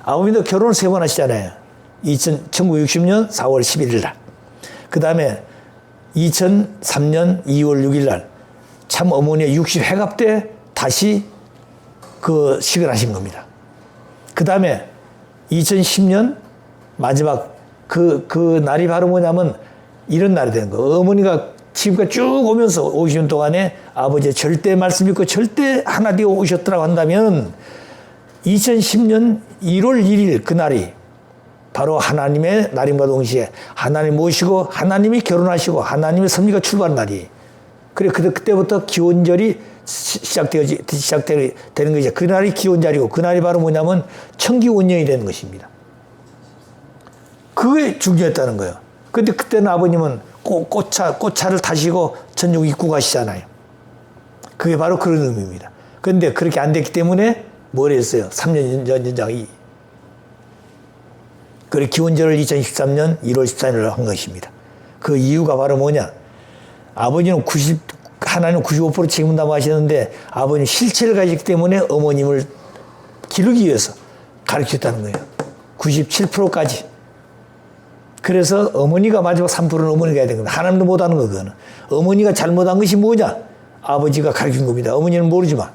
아버님도 결혼을 3번 하시잖아요. 1960년 4월 11일 날. 그 다음에 2003년 2월 6일 날 참 어머니의 60회갑 때 다시 그 식을 하신 겁니다. 그 다음에 2010년 마지막 그 날이 바로 뭐냐면 이런 날이 되는 거예요. 어머니가 지금까지 쭉 오면서 50년 동안에 아버지의 절대 말씀 믿고 절대 하나 되어 오셨더라고 한다면 2010년 1월 1일 그날이 바로 하나님의 날임과 동시에 하나님 모시고 하나님이 결혼하시고 하나님의 섭리가 출발한 날이. 그래 그때부터 기원절이 시작되는 것이죠. 그날이 기원절이고 그날이 바로 뭐냐면 청기원년이 되는 것입니다. 그게 중요했다는 거예요. 근데 그때는 아버님은 꽃차를 타시고 전국 입구 가시잖아요. 그게 바로 그런 의미입니다. 그런데 그렇게 안 됐기 때문에 뭘 했어요? 3년 연장이. 그래 기원절을 2013년 1월 14일로 한 것입니다. 그 이유가 바로 뭐냐? 아버지는 하나님 95% 책임진다고 하셨는데 아버님 실체를 가지기 때문에 어머님을 기르기 위해서 가르쳤다는 거예요. 97%까지. 그래서 어머니가 마지막 3%는 어머니가 해야 되는 겁니다. 하나님도 못하는 거 그거는. 어머니가 잘못한 것이 뭐냐? 아버지가 가르친 겁니다. 어머니는 모르지만.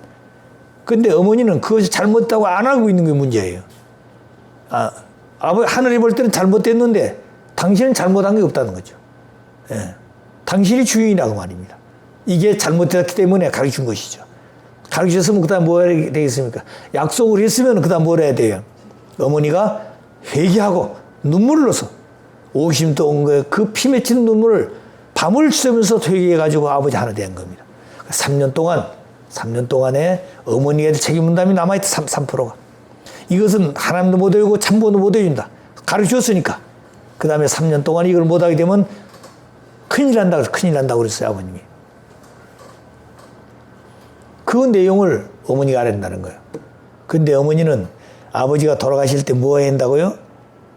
근데 어머니는 그것이 잘못다고 안 알고 있는 게 문제예요. 하늘이 볼 때는 잘못됐는데 당신은 잘못한 게 없다는 거죠. 예. 당신이 주인이라고 말입니다. 이게 잘못됐기 때문에 가르친 것이죠. 가르쳤으면 그 다음 뭐 해야 되겠습니까? 약속을 했으면 그 다음 뭘 해야 돼요? 어머니가 회개하고 눈물을 흘려서 50년 동안 그 피 맺힌 눈물을 밤을 새면서 회개해가지고 아버지 하나 된 겁니다. 3년 동안에 어머니에 책임 분담이 남아있다. 3%가. 이것은 하나님도 못 해주고 참고도 못 해준다. 가르쳤으니까. 그 다음에 3년 동안 이걸 못하게 되면 큰일 난다고 그랬어요, 아버님이. 그 내용을 어머니가 알아야 된다는 거예요. 근데 어머니는 아버지가 돌아가실 때 뭐 해야 한다고요?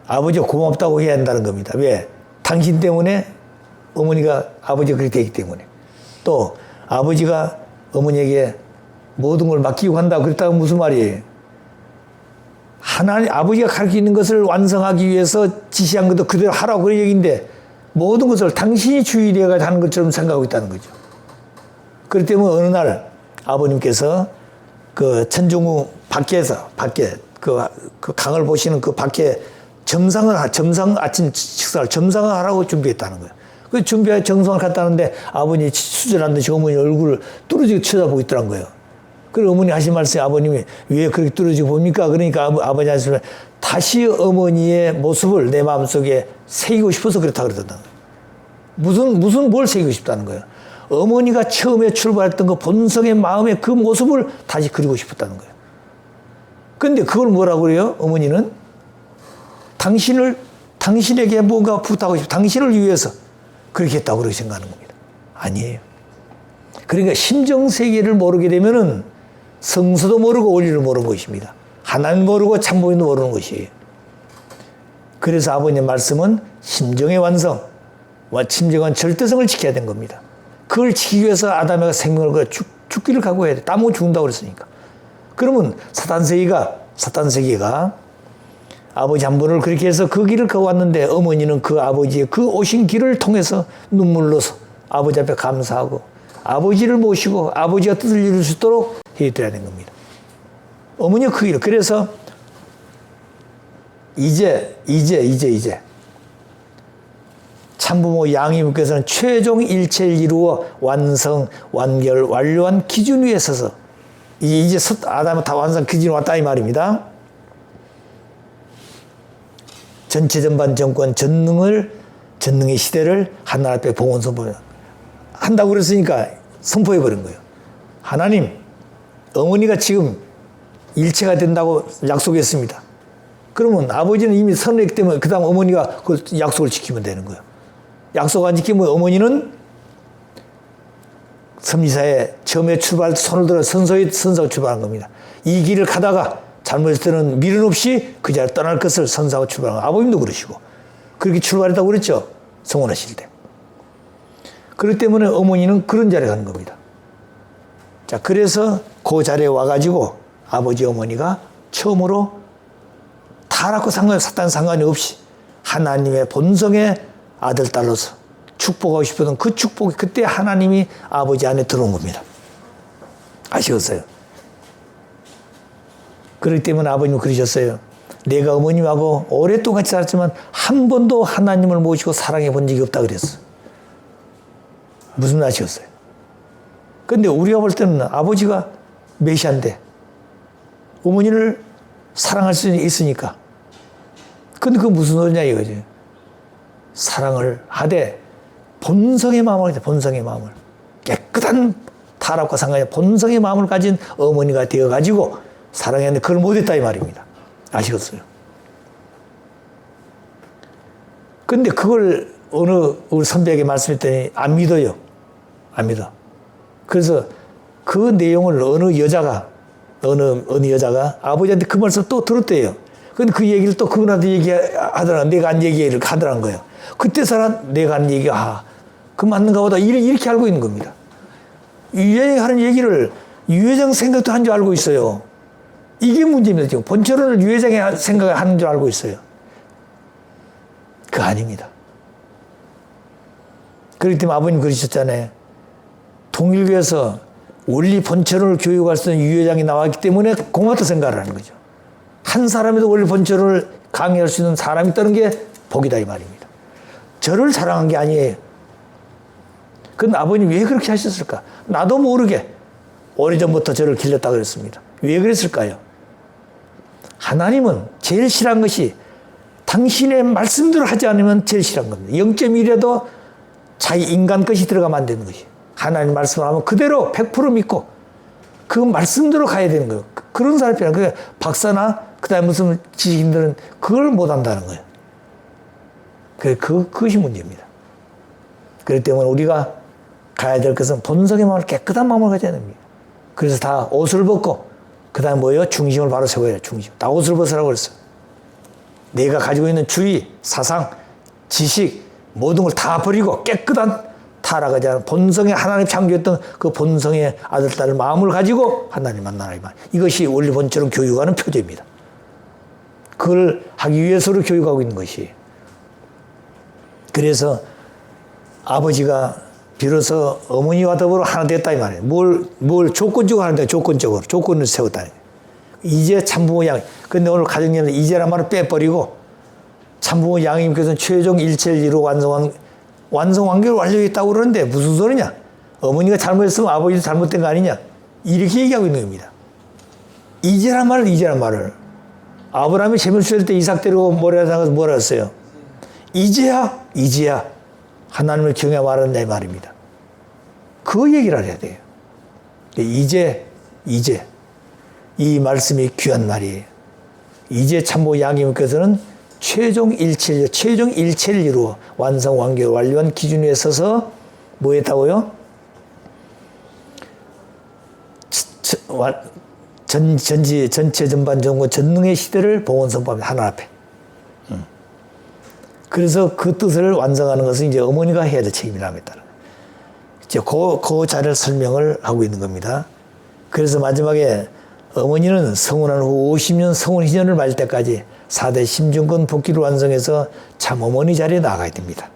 아버지가 고맙다고 해야 한다는 겁니다. 왜? 당신 때문에 어머니가 아버지가 그렇게 되기 때문에. 또 아버지가 어머니에게 모든 걸 맡기고 간다고 그랬다고 무슨 말이에요? 아버지가 가르치는 것을 완성하기 위해서 지시한 것도 그대로 하라고 그런 얘기인데 모든 것을 당신이 주인이어가 하는 것처럼 생각하고 있다는 거죠. 그렇기 때문에 어느 날 아버님께서 그 천중우 밖에 그 강을 보시는 그 밖에 점상 아침 식사를 점상을 하라고 준비했다는 거예요. 그 준비해 정성을 갖다는데 아버님이 수절한 듯이 어머니 얼굴을 뚫어지게 쳐다보고 있더란 거예요. 그리고 어머니 하신 말씀에 아버님이 왜 그렇게 뚫어지고 봅니까? 그러니까 아버지 하시면 다시 어머니의 모습을 내 마음속에 새기고 싶어서 그렇다 그러던가. 무슨 뭘 새기고 싶다는 거예요. 어머니가 처음에 출발했던 그 본성의 마음의 그 모습을 다시 그리고 싶었다는 거예요. 근데 그걸 뭐라고 그래요? 어머니는 당신에게 뭔가 부탁하고 싶어. 당신을 위해서 그렇게 했다고 그렇게 생각하는 겁니다. 아니에요. 그러니까 심정세계를 모르게 되면은 성수도 모르고 원리를 모르는 것입니다. 하나님 모르고 참부인도 모르는 것이에요. 그래서 아버님의 말씀은 심정의 완성, 심정한 절대성을 지켜야 되는 겁니다. 그걸 지키기 위해서 아담에가 생명을 죽기를 각오해야 돼. 땀 못 죽는다고 그랬으니까. 그러면 사탄세계가 아버지 한 분을 그렇게 해서 그 길을 걸어왔는데 어머니는 그 아버지의 그 오신 길을 통해서 눈물로서 아버지 앞에 감사하고 아버지를 모시고 아버지가 뜻을 이룰 수 있도록 해드려야 되는 겁니다. 어머니가 그 길을. 그래서 이제 참부모 양이님께서는 최종 일체를 이루어 완성, 완결, 완료한 기준 위에 서서 이제 아담은 다 완성 기준 왔다 이 말입니다. 전체 전반 정권 전능의 시대를 하나님 앞에 봉헌 선포 한다고 그랬으니까 선포해 버린 거예요. 하나님, 어머니가 지금 일체가 된다고 약속했습니다. 그러면 아버지는 이미 선언했기 때문에 그 다음 어머니가 그 약속을 지키면 되는 거예요. 약속 안 지키면 어머니는 섭리사에 처음에 손을 들어 선사하고 출발한 겁니다. 이 길을 가다가 잘못했을 때는 미련 없이 그 자리를 떠날 것을 선사하고 출발한 거예요. 아버님도 그러시고 그렇게 출발했다고 그랬죠. 성원하실 때. 그렇기 때문에 어머니는 그런 자리에 가는 겁니다. 자, 그래서 그 자리에 와가지고 아버지 어머니가 처음으로 타락과 사탄 상관이 없이 하나님의 본성의 아들, 딸로서 축복하고 싶었던 그 축복이 그때 하나님이 아버지 안에 들어온 겁니다. 아시겠어요? 그렇기 때문에 아버님은 그러셨어요. 내가 어머님하고 오랫동안 같이 살았지만 한 번도 하나님을 모시고 사랑해 본 적이 없다 그랬어. 무슨 낯이었어요? 근데 우리가 볼 때는 아버지가 메시아인데 어머니를 사랑할 수 있으니까. 근데 그건 무슨 소리냐 이거지. 사랑을 하되 본성의 마음을 가져, 본성의 마음을. 깨끗한 타락과 상관이 본성의 마음을 가진 어머니가 되어가지고 사랑했는데 그걸 못했다 이 말입니다. 아시겠어요? 근데 그걸 어느 우리 선배에게 말씀했더니 안 믿어요. 안 믿어. 그래서 그 내용을 어느 여자가 아버지한테 그 말씀 또 들었대요. 근데 그 얘기를 또 그분한테 얘기하더라. 내가 한 얘기를 하더라는 거예요. 그때 사람 내가 한 얘기, 그 맞는가 보다. 이렇게 알고 있는 겁니다. 유회장이 하는 얘기를 유회장 생각도 한 줄 알고 있어요. 이게 문제입니다. 지금 본처를 유회장이 생각하는 줄 알고 있어요. 그거 아닙니다. 그렇기 때문에 아버님 그러셨잖아요. 통일교에서 원리 본처를 교육할 수 있는 유회장이 나왔기 때문에 고맙다 생각을 하는 거죠. 한 사람에도 원리 본처를 강의할 수 있는 사람이 있다는 게 복이다 이 말입니다. 저를 사랑한 게 아니에요. 근데 아버님 왜 그렇게 하셨을까? 나도 모르게 오래전부터 저를 길렀다 그랬습니다. 왜 그랬을까요? 하나님은 제일 싫어한 것이 당신의 말씀대로 하지 않으면 제일 싫어한 겁니다. 0.1에도 자기 인간 것이 들어가면 안 되는 것이. 하나님 말씀을 하면 그대로 100% 믿고 그 말씀대로 가야 되는 거예요. 그런 사람이 필요한 거예요. 박사나 그다음에 무슨 지식인들은 그걸 못 한다는 거예요. 그것이 문제입니다. 그렇기 때문에 우리가 가야 될 것은 본성의 마음을 깨끗한 마음을 가져야 됩니다. 그래서 다 옷을 벗고 그다음에 뭐예요? 중심을 바로 세워야 돼요. 중심. 다 옷을 벗으라고 그랬어요. 내가 가지고 있는 주의, 사상, 지식 모든 걸 다 버리고 깨끗한 타락하지 않은 본성의 하나님 창조했던 그 본성의 아들, 딸 마음을 가지고 하나님 만나라 이 말. 이것이 원리 본처럼 교육하는 표제입니다. 그걸 하기 위해서로 교육하고 있는 것이. 그래서 아버지가 비로소 어머니와 더불어 하나 됐다 이 말이에요. 뭘 조건적으로 하는데 조건적으로 조건을 세웠다. 이제 참부모 양. 근데 오늘 가정연합 이제란 말을 빼버리고 참부모 양님께서는 최종 일체를 이루어 완성 완결을 완료했다고 그러는데 무슨 소리냐? 어머니가 잘못했으면 아버지도 잘못된 거 아니냐? 이렇게 얘기하고 있는 겁니다. 이제란 말을. 아브라함이 재물 수혈 때 이삭 데리고 뭐라 했어요? 이제야 하나님을 경외 말한다 이 말입니다. 그 얘기를 해야 돼요. 이제 이 말씀이 귀한 말이에요. 이제 참모 양님께서는 최종 일체를 이루어 완성 완결 완료한 기준 위에 서서 뭐 했다고요? 전체 전반 전고 전능의 시대를 봉헌 선포합니다. 하나 앞에. 그래서 그 뜻을 완성하는 것은 이제 어머니가 해야 될 책임이라고 했다는 거예요. 이제 그 자리를 설명을 하고 있는 겁니다. 그래서 마지막에 어머니는 성혼한 후 50년 성혼 희년을 맞을 때까지 4대 심중권 복귀를 완성해서 참 어머니 자리에 나가야 됩니다.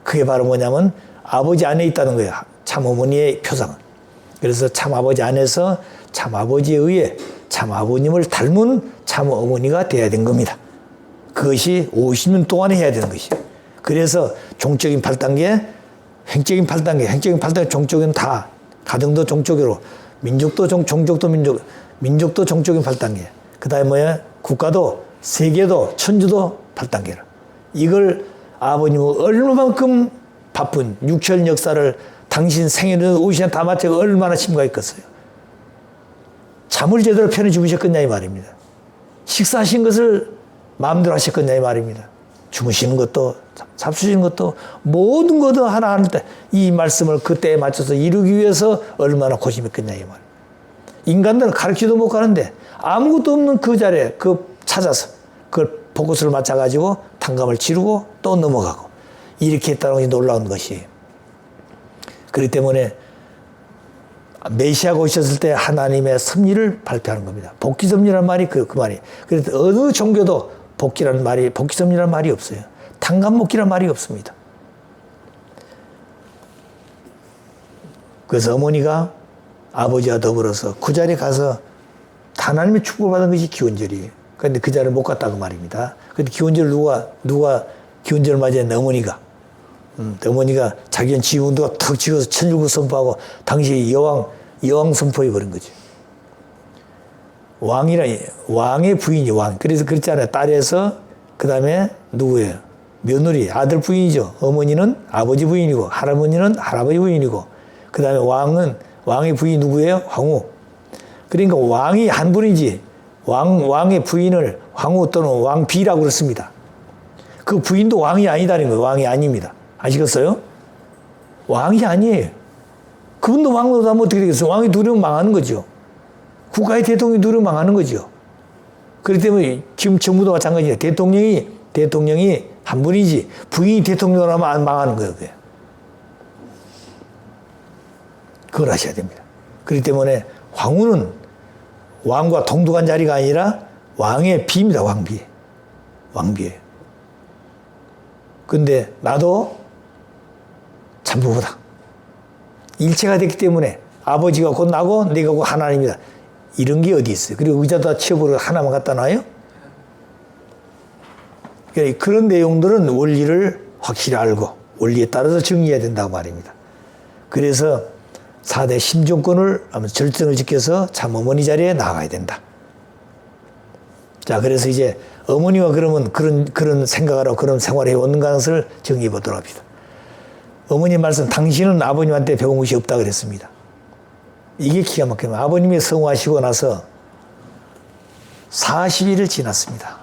그게 바로 뭐냐면 아버지 안에 있다는 거예요. 참 어머니의 표상은. 그래서 참 아버지 안에서 참 아버지에 의해 참 아버님을 닮은 참 어머니가 돼야 된 겁니다. 그것이 50년 동안에 해야 되는 것이에요. 그래서 종적인 8단계, 횡적인 8단계, 종적은 다 가정도 종적으로, 민족도 종족도 민족도 종적인 8단계. 그 다음에 뭐야? 국가도, 세계도, 천주도 8단계라. 이걸 아버님은 얼마만큼 바쁜 육천 역사를 당신 생일은 50년 다 맞춰서 얼마나 심각했겠어요. 잠을 제대로 편히 주무셨겠냐 이 말입니다. 식사하신 것을 마음대로 하셨겠냐 이 말입니다. 주무시는 것도 잡수시는 것도 모든 것도 하나 하는데 이 말씀을 그때에 맞춰서 이루기 위해서 얼마나 고심했겠냐 이 말. 인간들은 가르치도 못 가는데 아무것도 없는 그 자리에 찾아서 그걸 포커스를 맞춰가지고 탕감을 치르고 또 넘어가고 이렇게 했다는 것이 놀라운 것이. 그렇기 때문에 메시아가 오셨을 때 하나님의 섭리를 발표하는 겁니다. 복귀 섭리라는 말이 그 말이에요. 그래서 어느 종교도 복귀 섭리라는 말이 없어요. 탕감 복귀라는 말이 없습니다. 그래서 어머니가 아버지와 더불어서 그 자리에 가서 하나님의 축복을 받은 것이 기원절이에요. 그런데 그 자리를 못 갔다고 말입니다. 그런데 기원절 누가 기원절을 맞이했는데 어머니가. 어머니가 자기는 지휘운도가 턱 찍어서 천일국 선포하고 당시 여왕 선포해버린 거죠. 왕의 부인이 왕. 그래서 그렇잖아요. 딸에서 그 다음에 누구예요? 며느리, 아들 부인이죠. 어머니는 아버지 부인이고 할아버지는 할아버지 부인이고 그 다음에 왕의 부인이 누구예요? 황후. 그러니까 왕이 한 분이지 왕의 부인을 황후 또는 왕비라고 그렇습니다. 그 부인도 왕이 아니다는 거예요. 왕이 아닙니다. 아시겠어요? 왕이 아니에요. 그분도 왕으로 하면 어떻게 되겠어요? 왕이 누르면 망하는 거죠. 국가의 대통령이 누르면 망하는 거죠. 그렇기 때문에 지금 정부도 마찬가지예요. 대통령이 한 분이지 부인이 대통령을 하면 안 망하는 거예요. 그게. 그걸 하셔야 됩니다. 그렇기 때문에 황후는 왕과 동등한 자리가 아니라 왕의 비입니다. 왕비예요. 근데 나도 참부보다 일체가 됐기 때문에 아버지가 곧 나고 내가 곧 하나님이다. 이런 게 어디 있어요. 그리고 의자다 치워버리고 하나만 갖다 놔요? 그러니까 그런 내용들은 원리를 확실히 알고 원리에 따라서 정리해야 된다고 말입니다. 그래서 4대 신종권을 하면서 절정을 지켜서 참 어머니 자리에 나가야 된다. 자, 그래서 이제 어머니와 그러면 그런 생각을 하고 그런 생활을 해오는 것을 정리해 보도록 합시다. 어머니 말씀, 당신은 아버님한테 배운 것이 없다 그랬습니다. 이게 기가 막힙니다. 아버님이 성화하시고 나서 40일을 지났습니다.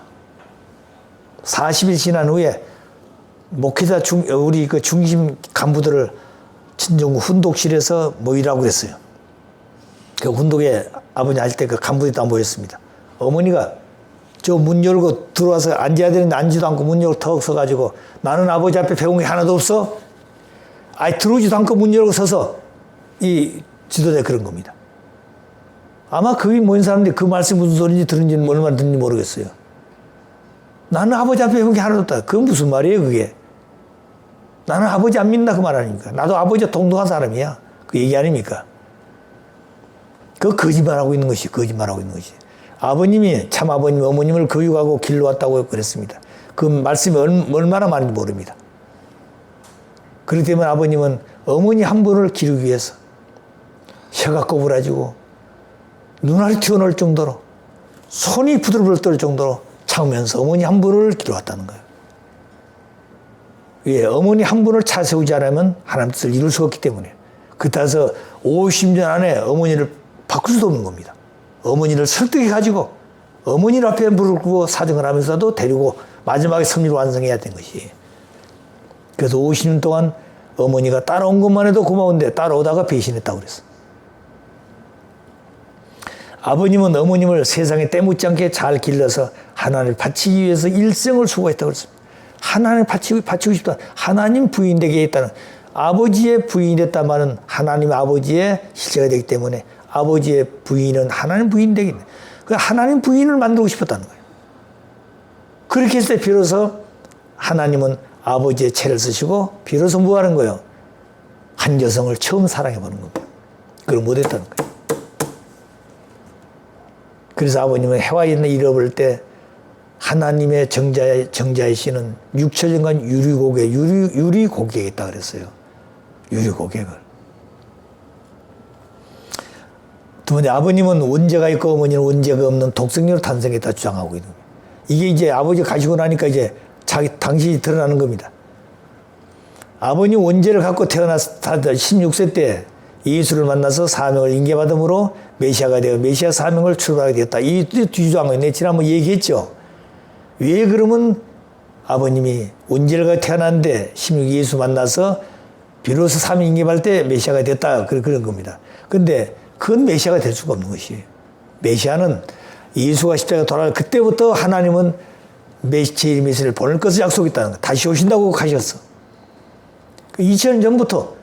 40일 지난 후에 목회자 우리 그 중심 간부들을 친정구 훈독실에서 모이라고 그랬어요. 그 훈독에 아버님 할 때 그 간부들이 다 모였습니다. 어머니가 저 문 열고 들어와서 앉아야 되는데 앉지도 않고 문 열고 턱 서가지고 나는 아버지 앞에 배운 게 하나도 없어? 아예 들어오지도 않고 문 열고 서서 이 지도자 그런 겁니다. 아마 거기 모인 사람들이 그 말씀이 무슨 소리인지 들은지는 얼마나 듣는지 모르겠어요. 나는 아버지 앞에 배운 게 하나도 없다. 그건 무슨 말이에요 그게? 나는 아버지 안 믿는다 그 말 아닙니까? 나도 아버지가 동등한 사람이야. 그 얘기 아닙니까? 그 거짓말하고 있는 것이 거짓말하고 있는 것이. 아버님이 참 아버님 어머님을 교육하고 길러왔다고 그랬습니다. 그 말씀이 얼마나 많은지 모릅니다. 그렇기 때문에 아버님은 어머니 한 분을 기르기 위해서 혀가 꼬부라지고 눈알이 튀어나올 정도로 손이 부들부들 떨 정도로 참으면서 어머니 한 분을 기르왔다는 거예요. 예, 어머니 한 분을 차세우지 않으면 하나님 뜻을 이룰 수가 없기 때문에 그 따라서 50년 안에 어머니를 바꿀 수도 없는 겁니다. 어머니를 설득해 가지고 어머니를 앞에 무릎 꿇고 사정을 하면서도 데리고 마지막에 섭리를 완성해야 된 것이. 그래서 50년 동안 어머니가 따라온 것만 해도 고마운데 따라오다가 배신했다고 그랬어. 아버님은 어머님을 세상에 때묻지 않게 잘 길러서 하나님을 바치기 위해서 일생을 수고했다고 그랬습니다. 하나님을 바치고 싶다. 하나님 부인 되게 했다는 아버지의 부인이 됐다마는 하나님 아버지의 실체가 되기 때문에 아버지의 부인은 하나님 부인 되겠네. 그 하나님 부인을 만들고 싶었다는 거예요. 그렇게 했을 때 비로소 하나님은 아버지의 채를 쓰시고 비로소 뭐 하는 거예요? 한 여성을 처음 사랑해보는 겁니다. 그걸 못했다는 거예요. 그래서 아버님은 해와 있는 잃어버릴 때 하나님의 정자이시는 6천년간 유리고개했다 그랬어요. 유리고개를. 두 번째, 아버님은 원죄가 있고 어머니는 원죄가 없는 독생녀로 탄생했다 주장하고 있는 거예요. 이게 이제 아버지가 가시고 나니까 이제 당신이 드러나는 겁니다. 아버님 원죄를 갖고 태어나서 16세 때 예수를 만나서 사명을 인계받음으로 메시아가 되어 메시아 사명을 출발하게 되었다. 이 주장한 거예요. 내가 지난번 얘기했죠. 왜 그러면 아버님이 원죄를 갖고 태어났는데 16 예수 만나서 비로소 사명 인계받을 때 메시아가 됐다. 그런 겁니다. 근데 그건 메시아가 될 수가 없는 것이에요. 메시아는 예수가 십자가에 돌아갈 그때부터 하나님은 제1 메시아를 보낼 것을 약속했다는 거예요. 다시 오신다고 가셨어. 2000년 전부터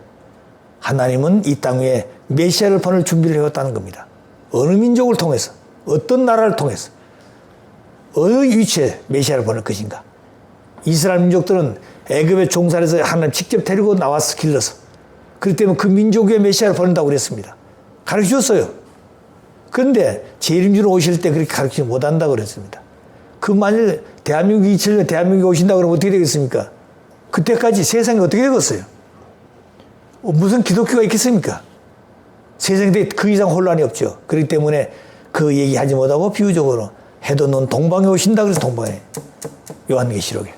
하나님은 이 땅 위에 메시아를 보낼 준비를 해왔다는 겁니다. 어느 민족을 통해서, 어떤 나라를 통해서, 어느 위치에 메시아를 보낼 것인가. 이스라엘 민족들은 애굽의 종살에서 하나님 직접 데리고 나와서 길러서 그렇기 때문에 그 민족 위에 메시아를 보낸다고 그랬습니다. 가르쳐줬어요. 그런데 재림주로 오실 때 그렇게 가르치지 못한다고 그랬습니다. 그 만일 대한민국이 2000년 대한민국에 오신다 그러면 어떻게 되겠습니까? 그때까지 세상이 어떻게 되었어요? 무슨 기독교가 있겠습니까? 세상에 그 이상 혼란이 없죠. 그렇기 때문에 그 얘기하지 못하고 비유적으로 해도 넌 동방에 오신다 그래서 동방에 요한계시록에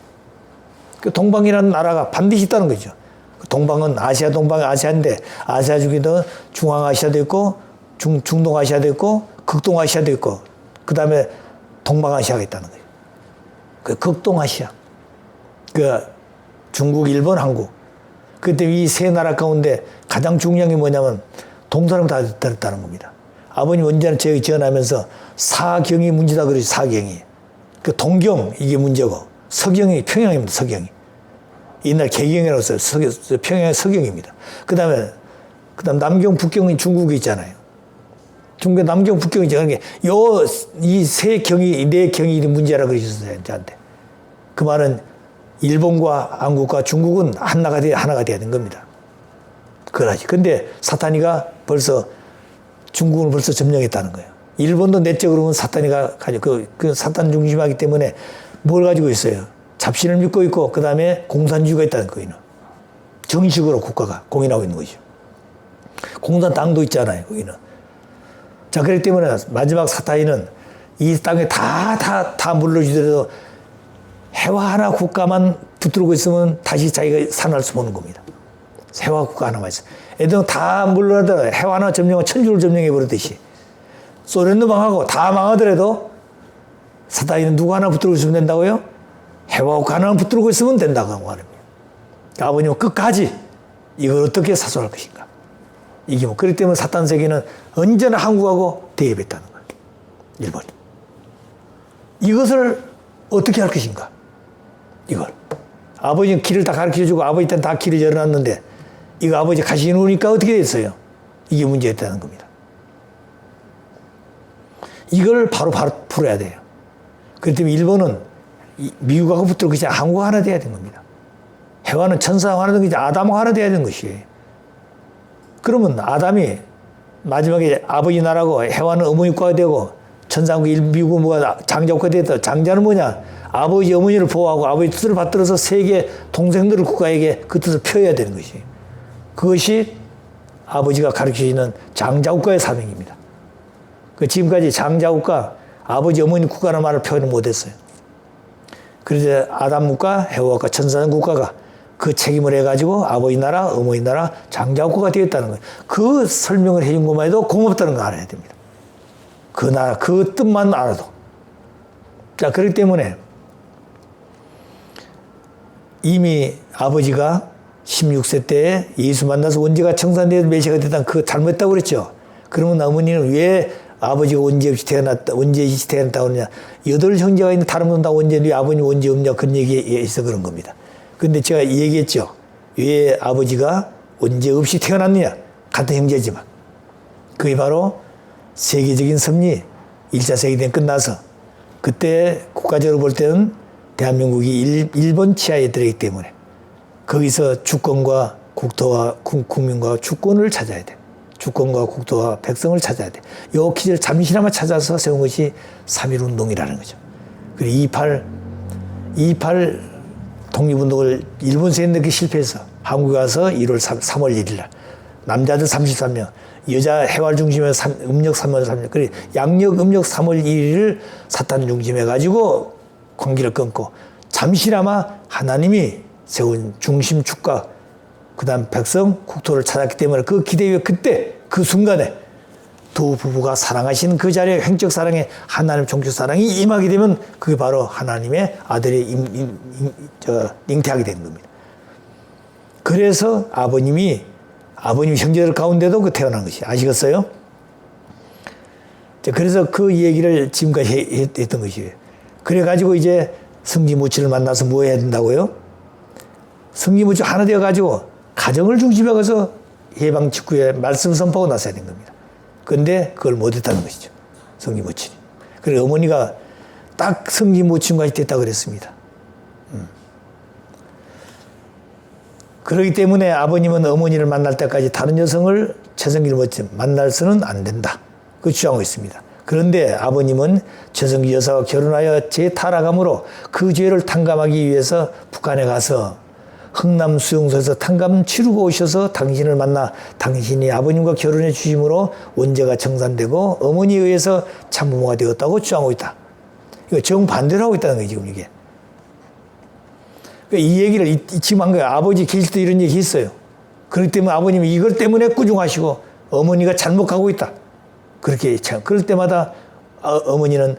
그 동방이라는 나라가 반드시 있다는 거죠. 그 동방은 아시아 동방이 아시아인데 아시아 중에도 중앙아시아도 있고 중동아시아도 있고 극동아시아도 있고 그 다음에 동방아시아가 있다는 거예요. 그 극동아시아 그 중국, 일본, 한국 그때 이 세 나라 가운데 가장 중요한 게 뭐냐면 동서랑 다 들었다는 겁니다. 아버님 언제나 저희 전하면서 사경이 문제다 그러죠. 사경이. 그 동경 이게 문제고 서경이 평양입니다. 서경이. 옛날 개경이라고 써요. 평양의 서경입니다. 그 다음 남경, 북경이 중국이 있잖아요. 중국 남경, 북경이 있잖아요. 이 세 경이 네 경이 문제라 그러셨어요. 저한테. 그 말은 일본과 한국과 중국은 하나가 돼야 되는 겁니다. 그러지. 근데 사탄이가 벌써 중국을 벌써 점령했다는 거예요. 일본도 내적으로는 사탄이가 가지고 그 사탄 중심하기 때문에 뭘 가지고 있어요? 잡신을 믿고 있고 그 다음에 공산주의가 있다는 거예요. 정식으로 국가가 공인하고 있는 거죠. 공산당도 있잖아요. 거기는. 자, 그렇기 때문에 마지막 사탄이는 이 땅에 다 물러주더라도 해와 하나 국가만 붙들고 있으면 다시 자기가 살아날 수 없는 겁니다. 해와 국가 하나만 있어. 애들은 다 물러나더라도 해와 하나 점령하고 천주를 점령해버리듯이 소련도 망하고 다 망하더라도 사탄이는 누구 하나 붙들고 있으면 된다고요? 해와 국가 하나만 붙들고 있으면 된다고 말합니다. 아버님은 끝까지 이걸 어떻게 사수할 것인가. 이게 뭐 그렇기 때문에 사탄 세계는 언제나 한국하고 대립했다는 거예요. 일본이. 이것을 어떻게 할 것인가. 이걸. 아버지는 길을 다 가르쳐주고 아버지 때는 다 길을 열어놨는데 이거 아버지 가시놓으니까 어떻게 됐어요? 이게 문제였다는 겁니다. 이걸 바로 풀어야 돼요. 그렇기 때문에 일본은 미국하고 붙들고 그냥 한국 하나 돼야 되는 겁니다. 해와는 천사하고 하나 되는 거지 아담하고 하나 돼야 되는 것이에요. 그러면 아담이 마지막에 아버지 나라고 해와는 어머니 국가가 되고 천사하고 미국은 뭐가 장자국가 됐다. 장자는 뭐냐? 아버지 어머니를 보호하고 아버지 뜻을 받들어서 세계 동생들을 국가에게 그 뜻을 펴야 되는 것이에요. 그것이 아버지가 가르치시는 장자국가의 사명입니다. 지금까지 장자국가, 아버지 어머니 국가라는 말을 표현을 못했어요. 그래서 아담 국가, 해와 국가, 천사는 국가가 그 책임을 해가지고 아버지 나라, 어머니 나라, 장자국가가 되었다는 거예요. 그 설명을 해준 것만 해도 고맙다는 걸 알아야 됩니다. 그 나라, 그 뜻만 알아도. 자, 그렇기 때문에 이미 아버지가 16세 때 예수 만나서 원죄가 청산되어서 메시아가 됐다는 그 잘못했다고 그랬죠. 그러면 어머니는 왜 아버지가 원죄 없이 태어났다고 그러냐. 8형제가 있는데 다른 분은 다 원죄인데 아버님 원죄 없냐. 그런 얘기에서 그런 겁니다. 근데 제가 얘기했죠. 왜 아버지가 원죄 없이 태어났느냐. 같은 형제지만. 그게 바로 세계적인 섭리 1차 세계대전 끝나서 그때 국가적으로 볼 때는 대한민국이 일본 치하에 들어있기 때문에 거기서 주권과 국토와 국민과 주권을 찾아야 돼. 주권과 국토와 백성을 찾아야 돼. 요 기제를 잠시나마 찾아서 세운 것이 3.1운동이라는 거죠. 그리고 2.8 독립운동을 일본에서 했는데 실패해서 한국에 가서 3월 1일 날 남자들 33명, 여자 해활 중심에 음력 3월 3일, 그리고 양력 음력 3월 1일을 사탄 중심해가지고 관계를 끊고 잠시나마 하나님이 세운 중심 축가, 그 다음 백성, 국토를 찾았기 때문에 그 기대 위에 그때, 그 순간에 두 부부가 사랑하시는 그 자리에 횡적 사랑에 하나님 종교 사랑이 임하게 되면 그게 바로 하나님의 아들이 잉태하게 되는 겁니다. 그래서 아버님 형제들 가운데도 그 태어난 것이 아시겠어요? 그래서 그 얘기를 지금까지 했던 것이에요. 그래가지고 이제 성지모치를 만나서 뭐 해야 된다고요? 성지모치 하나 되어가지고 가정을 중심에 가서 해방 직후에 말씀 선포하고 나서야 된 겁니다. 근데 그걸 못했다는 것이죠. 성지모친이. 그래서 어머니가 딱 성지모친같이 됐다고 그랬습니다. 그렇기 때문에 아버님은 어머니를 만날 때까지 다른 여성을 최성기를 만날 수는 안 된다. 그 주장하고 있습니다. 그런데 아버님은 최성기 여사와 결혼하여 재타락함으로 그 죄를 탕감하기 위해서 북한에 가서 흥남 수용소에서 탕감 치르고 오셔서 당신을 만나 당신이 아버님과 결혼해 주심으로 원죄가 정산되고 어머니에 의해서 참부모가 되었다고 주장하고 있다. 이거 정반대로 하고 있다는 거예요, 지금 이게. 그러니까 이 얘기를 지금 한 거예요. 아버지 계실 때 이런 얘기 했어요. 그렇기 때문에 아버님이 이걸 때문에 꾸중하시고 어머니가 잘못하고 있다. 그렇게 참 그럴 때마다 어머니는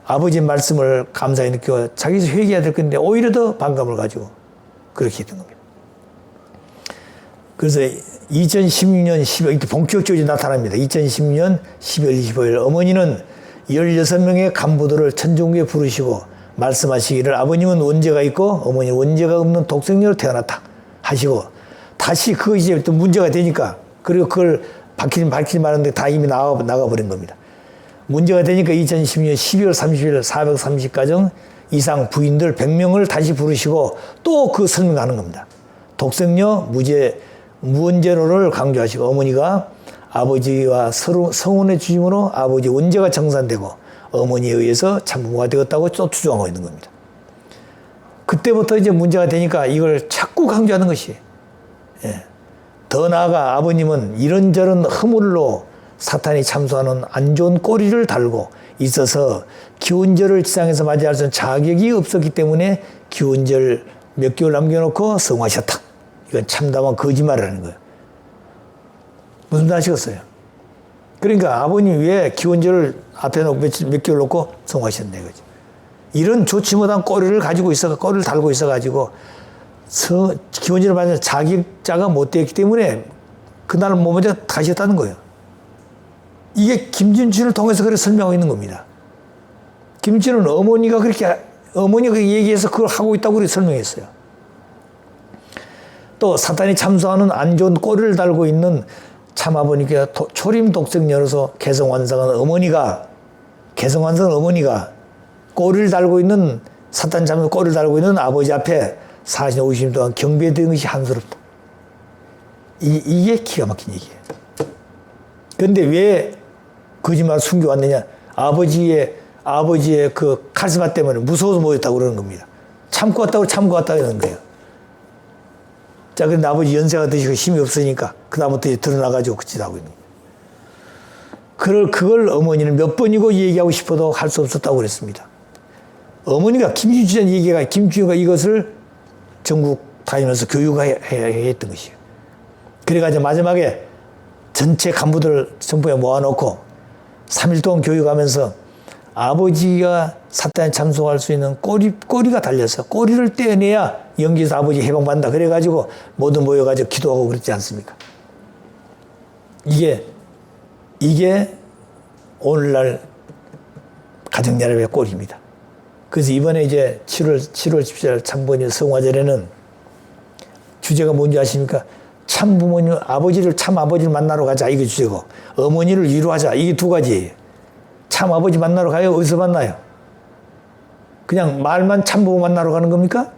아버지 말씀을 감사히 느끼고 자기도 회개해야 될 건데 오히려 더 반감을 가지고 그렇게 했던 겁니다. 그래서 2016년 10월 이렇게 본격적으로 나타납니다. 2016년 10월 25일 어머니는 16명의 간부들을 천정부에 부르시고 말씀하시기를 아버님은 원죄가 있고 어머니는 원죄가 없는 독생녀로 태어났다 하시고 다시 그것이 이제 또 문제가 되니까 그리고 그걸 밝히지 말았는데 다 이미 나가버린 겁니다. 문제가 되니까 2016년 12월 30일 430가정 이상 부인들 100명을 다시 부르시고 또 그 설명하는 겁니다. 독생녀 무원죄로를 강조하시고 어머니가 아버지와 서로 성혼해 주심으로 아버지 원죄가 정산되고 어머니에 의해서 참부모가 되었다고 또 주장하고 있는 겁니다. 그때부터 이제 문제가 되니까 이걸 자꾸 강조하는 것이 예. 더 나아가 아버님은 이런저런 허물로 사탄이 참소하는 안 좋은 꼬리를 달고 있어서 기원절을 지상에서 맞이할 수 있는 자격이 없었기 때문에 기원절 몇 개월 남겨놓고 성화하셨다. 이건 참담한 거짓말을 하는 거예요. 무슨 말 하시겠어요? 그러니까 아버님 왜 기원절을 앞에 놓고 몇 개월 놓고 성화하셨네 이거죠. 이런 좋지 못한 꼬리를 가지고 꼬리를 달고 있어가지고 기원절을 맞이할 자격자가 못 되었기 때문에 그날 못 맞아 가셨다는 거예요. 이게 김진춘을 통해서 그렇게 설명하고 있는 겁니다. 김진춘은 어머니가 얘기해서 그걸 하고 있다고 그렇게 설명했어요. 또 사탄이 참소하는 안 좋은 꼬리를 달고 있는 참아보니까 초림 독생녀로서 개성완성한 어머니가 꼬리를 달고 있는 사탄 참소 꼬리를 달고 있는 아버지 앞에 40년 50년 동안 경배된 것이 한스럽다. 이게 기가 막힌 얘기예요. 그런데 왜 거짓말을 숨겨왔느냐? 아버지의 그 카리스마 때문에 무서워서 못했다고 그러는 겁니다. 참고 왔다고 이러는 거예요. 자, 근데 아버지 연세가 드시고 힘이 없으니까 그다음부터 이제 드러나가지고 그 짓 하고 있는 거예요. 그걸 어머니는 몇 번이고 얘기하고 싶어도 할 수 없었다고 그랬습니다. 어머니가 김준주가 이것을 전국 다니면서 교육했던 것이에요. 그래가지고 마지막에 전체 간부들을 전부에 모아놓고 3일 동안 교육하면서 아버지가 사탄에 참소할 수 있는 꼬리가 달려서 꼬리를 떼어내야 연기에서 아버지 해방받는다. 그래가지고 모두 모여가지고 기도하고 그랬지 않습니까? 이게 오늘날 가정연합의 꼴입니다. 그래서 이번에 이제 7월 17일 참부모님 성화절에는 주제가 뭔지 아십니까? 참부모님, 참아버지를 만나러 가자. 이게 주제고, 어머니를 위로하자. 이게 두 가지예요. 참아버지 만나러 가요? 어디서 만나요? 그냥 말만 참부모 만나러 가는 겁니까?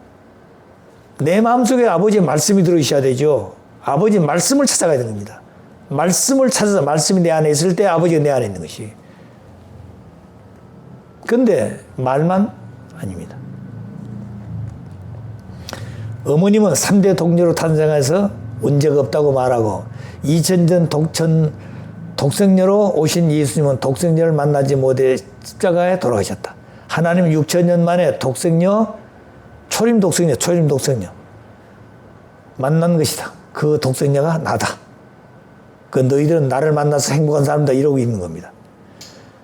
내 마음속에 아버지의 말씀이 들어있어야 되죠. 아버지 말씀을 찾아가야 되는 겁니다. 말씀을 찾아서 말씀이 내 안에 있을 때 아버지가 내 안에 있는 것이. 근데 말만 아닙니다. 어머님은 3대 독녀로 탄생해서 원죄가 없다고 말하고 2000전 독생녀로 오신 예수님은 독생녀를 만나지 못해 십자가에 돌아가셨다. 하나님 6000년 만에 초림 독생녀 만난 것이다. 그 독생녀가 나다. 그 너희들은 나를 만나서 행복한 사람이다 이러고 있는 겁니다.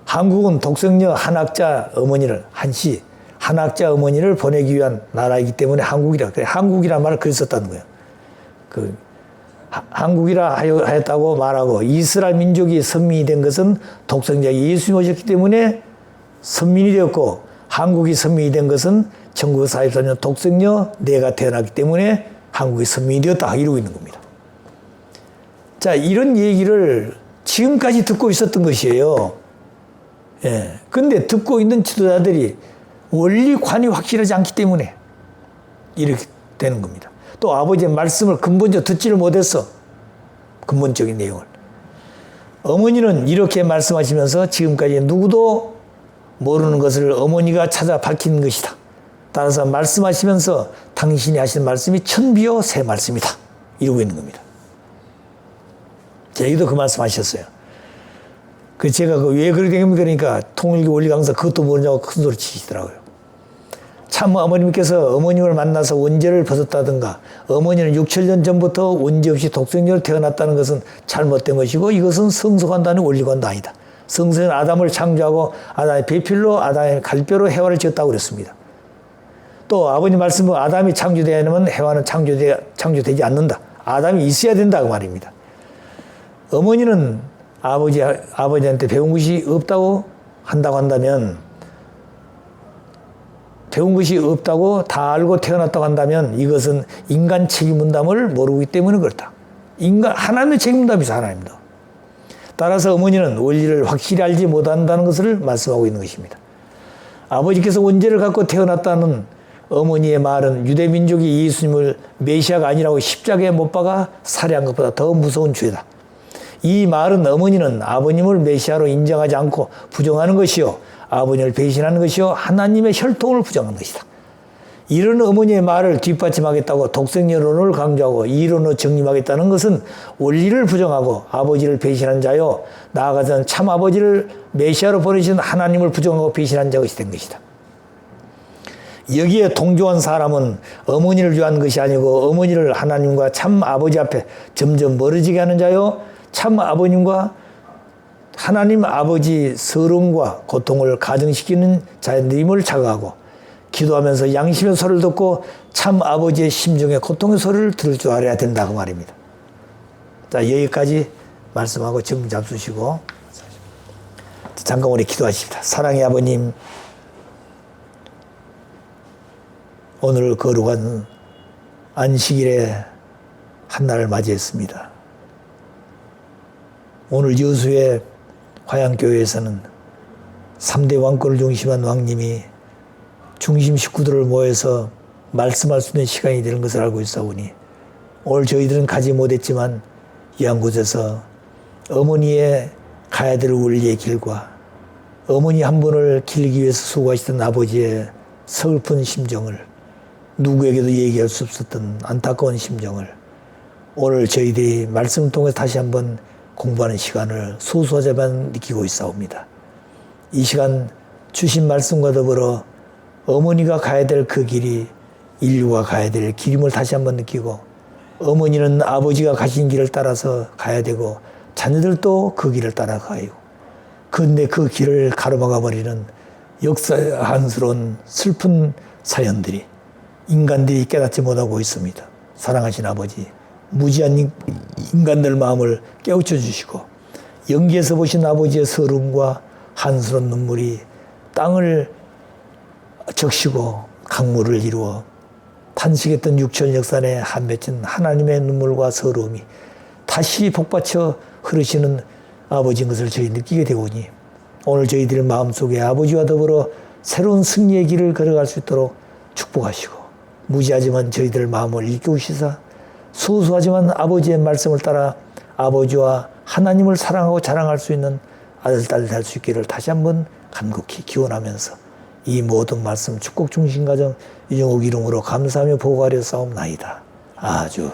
한국은 독생녀 한학자 어머니를 보내기 위한 나라이기 때문에 한국이라 그래. 한국이란 말을 그래 썼다는 거예요. 한국이라 하였다고 말하고 이스라엘 민족이 선민이 된 것은 독생자 예수님이 오셨기 때문에 선민이 되었고 한국이 선민이 된 것은 1944년 독생녀 내가 태어났기 때문에 한국이 선민이 되었다 이러고 있는 겁니다. 자, 이런 얘기를 지금까지 듣고 있었던 것이에요. 예. 근데 듣고 있는 지도자들이 원리관이 확실하지 않기 때문에 이렇게 되는 겁니다. 또 아버지의 말씀을 근본적으로 듣지를 못했어. 근본적인 내용을. 어머니는 이렇게 말씀하시면서 지금까지 누구도 모르는 것을 어머니가 찾아 밝히는 것이다. 따라서 말씀하시면서 당신이 하신 말씀이 천비요 새 말씀이다. 이러고 있는 겁니다. 제기도 그 말씀 하셨어요. 제가 왜 그렇게 됩니까? 그러니까 통일교 원리 강사 그것도 모르냐고 큰 소리 치시더라고요. 참 어머님께서 어머님을 만나서 원죄를 벗었다든가 어머니는 6, 7년 전부터 원죄 없이 독생녀로 태어났다는 것은 잘못된 것이고 이것은 성소한다는 원리관도 아니다. 성서는 아담을 창조하고 아담의 배필로 아담의 갈뼈로 해와를 지었다고 그랬습니다. 또 아버님 말씀은 아담이 창조되어야 하면 해와는 창조되지 않는다. 아담이 있어야 된다고 말입니다. 어머니는 아버지한테 배운 것이 없다고 한다면 배운 것이 없다고 다 알고 태어났다고 한다면 이것은 인간 책임 분담을 모르기 때문에 그렇다. 하나님의 책임 분담이 있어 하나님도. 따라서 어머니는 원리를 확실히 알지 못한다는 것을 말씀하고 있는 것입니다. 아버지께서 원죄를 갖고 태어났다는 어머니의 말은 유대민족이 예수님을 메시아가 아니라고 십자가에 못 박아 살해한 것보다 더 무서운 죄다. 이 말은 어머니는 아버님을 메시아로 인정하지 않고 부정하는 것이요 아버님을 배신하는 것이요 하나님의 혈통을 부정하는 것이다. 이런 어머니의 말을 뒷받침하겠다고 독생녀론을 강조하고 이론으로 정립하겠다는 것은 원리를 부정하고 아버지를 배신한 자요 나아가서는 참 아버지를 메시아로 보내신 하나님을 부정하고 배신한 자것이 된 것이다. 여기에 동조한 사람은 어머니를 위한 것이 아니고 어머니를 하나님과 참 아버지 앞에 점점 멀어지게 하는 자요 참 아버님과 하나님 아버지 서름과 고통을 가정시키는 자들임을 자각하고 기도하면서 양심의 소리를 듣고 참 아버지의 심정의 고통의 소리를 들을 줄 알아야 된다고 말입니다. 자, 여기까지 말씀하고 정리 잡수시고 잠깐 우리 기도하십니다. 사랑의 아버님, 오늘 거룩한 안식일에 한날을 맞이했습니다. 오늘 여수의 화양교회에서는 3대 왕권을 중심한 왕님이 중심 식구들을 모여서 말씀할 수 있는 시간이 되는 것을 알고 있사오니 오늘 저희들은 가지 못했지만 이한 곳에서 어머니의 가야 될 원리의 길과 어머니 한 분을 기르기 위해서 수고하시던 아버지의 슬픈 심정을 누구에게도 얘기할 수 없었던 안타까운 심정을 오늘 저희들이 말씀을 통해서 다시 한번 공부하는 시간을 소소하지만 느끼고 있사옵니다. 이 시간 주신 말씀과 더불어 어머니가 가야 될 그 길이 인류가 가야 될 길임을 다시 한번 느끼고 어머니는 아버지가 가신 길을 따라서 가야 되고 자녀들도 그 길을 따라가요. 그런데 그 길을 가로막아 버리는 역사한스러운 슬픈 사연들이 인간들이 깨닫지 못하고 있습니다. 사랑하신 아버지, 무지한 인간들 마음을 깨우쳐 주시고 연기에서 보신 아버지의 서름과 한스러운 눈물이 땅을 적시고 강물을 이루어 탄식했던 육천 역산에 한 맺힌 하나님의 눈물과 서러움이 다시 복받쳐 흐르시는 아버지인 것을 저희 느끼게 되오니 오늘 저희들 마음속에 아버지와 더불어 새로운 승리의 길을 걸어갈 수 있도록 축복하시고 무지하지만 저희들 마음을 일깨우시사 소소하지만 아버지의 말씀을 따라 아버지와 하나님을 사랑하고 자랑할 수 있는 아들, 딸 될 수 있기를 다시 한번 간곡히 기원하면서 이 모든 말씀 축복 중심 가정 유정옥 이름으로 감사하며 보고하려 싸움나이다. 아주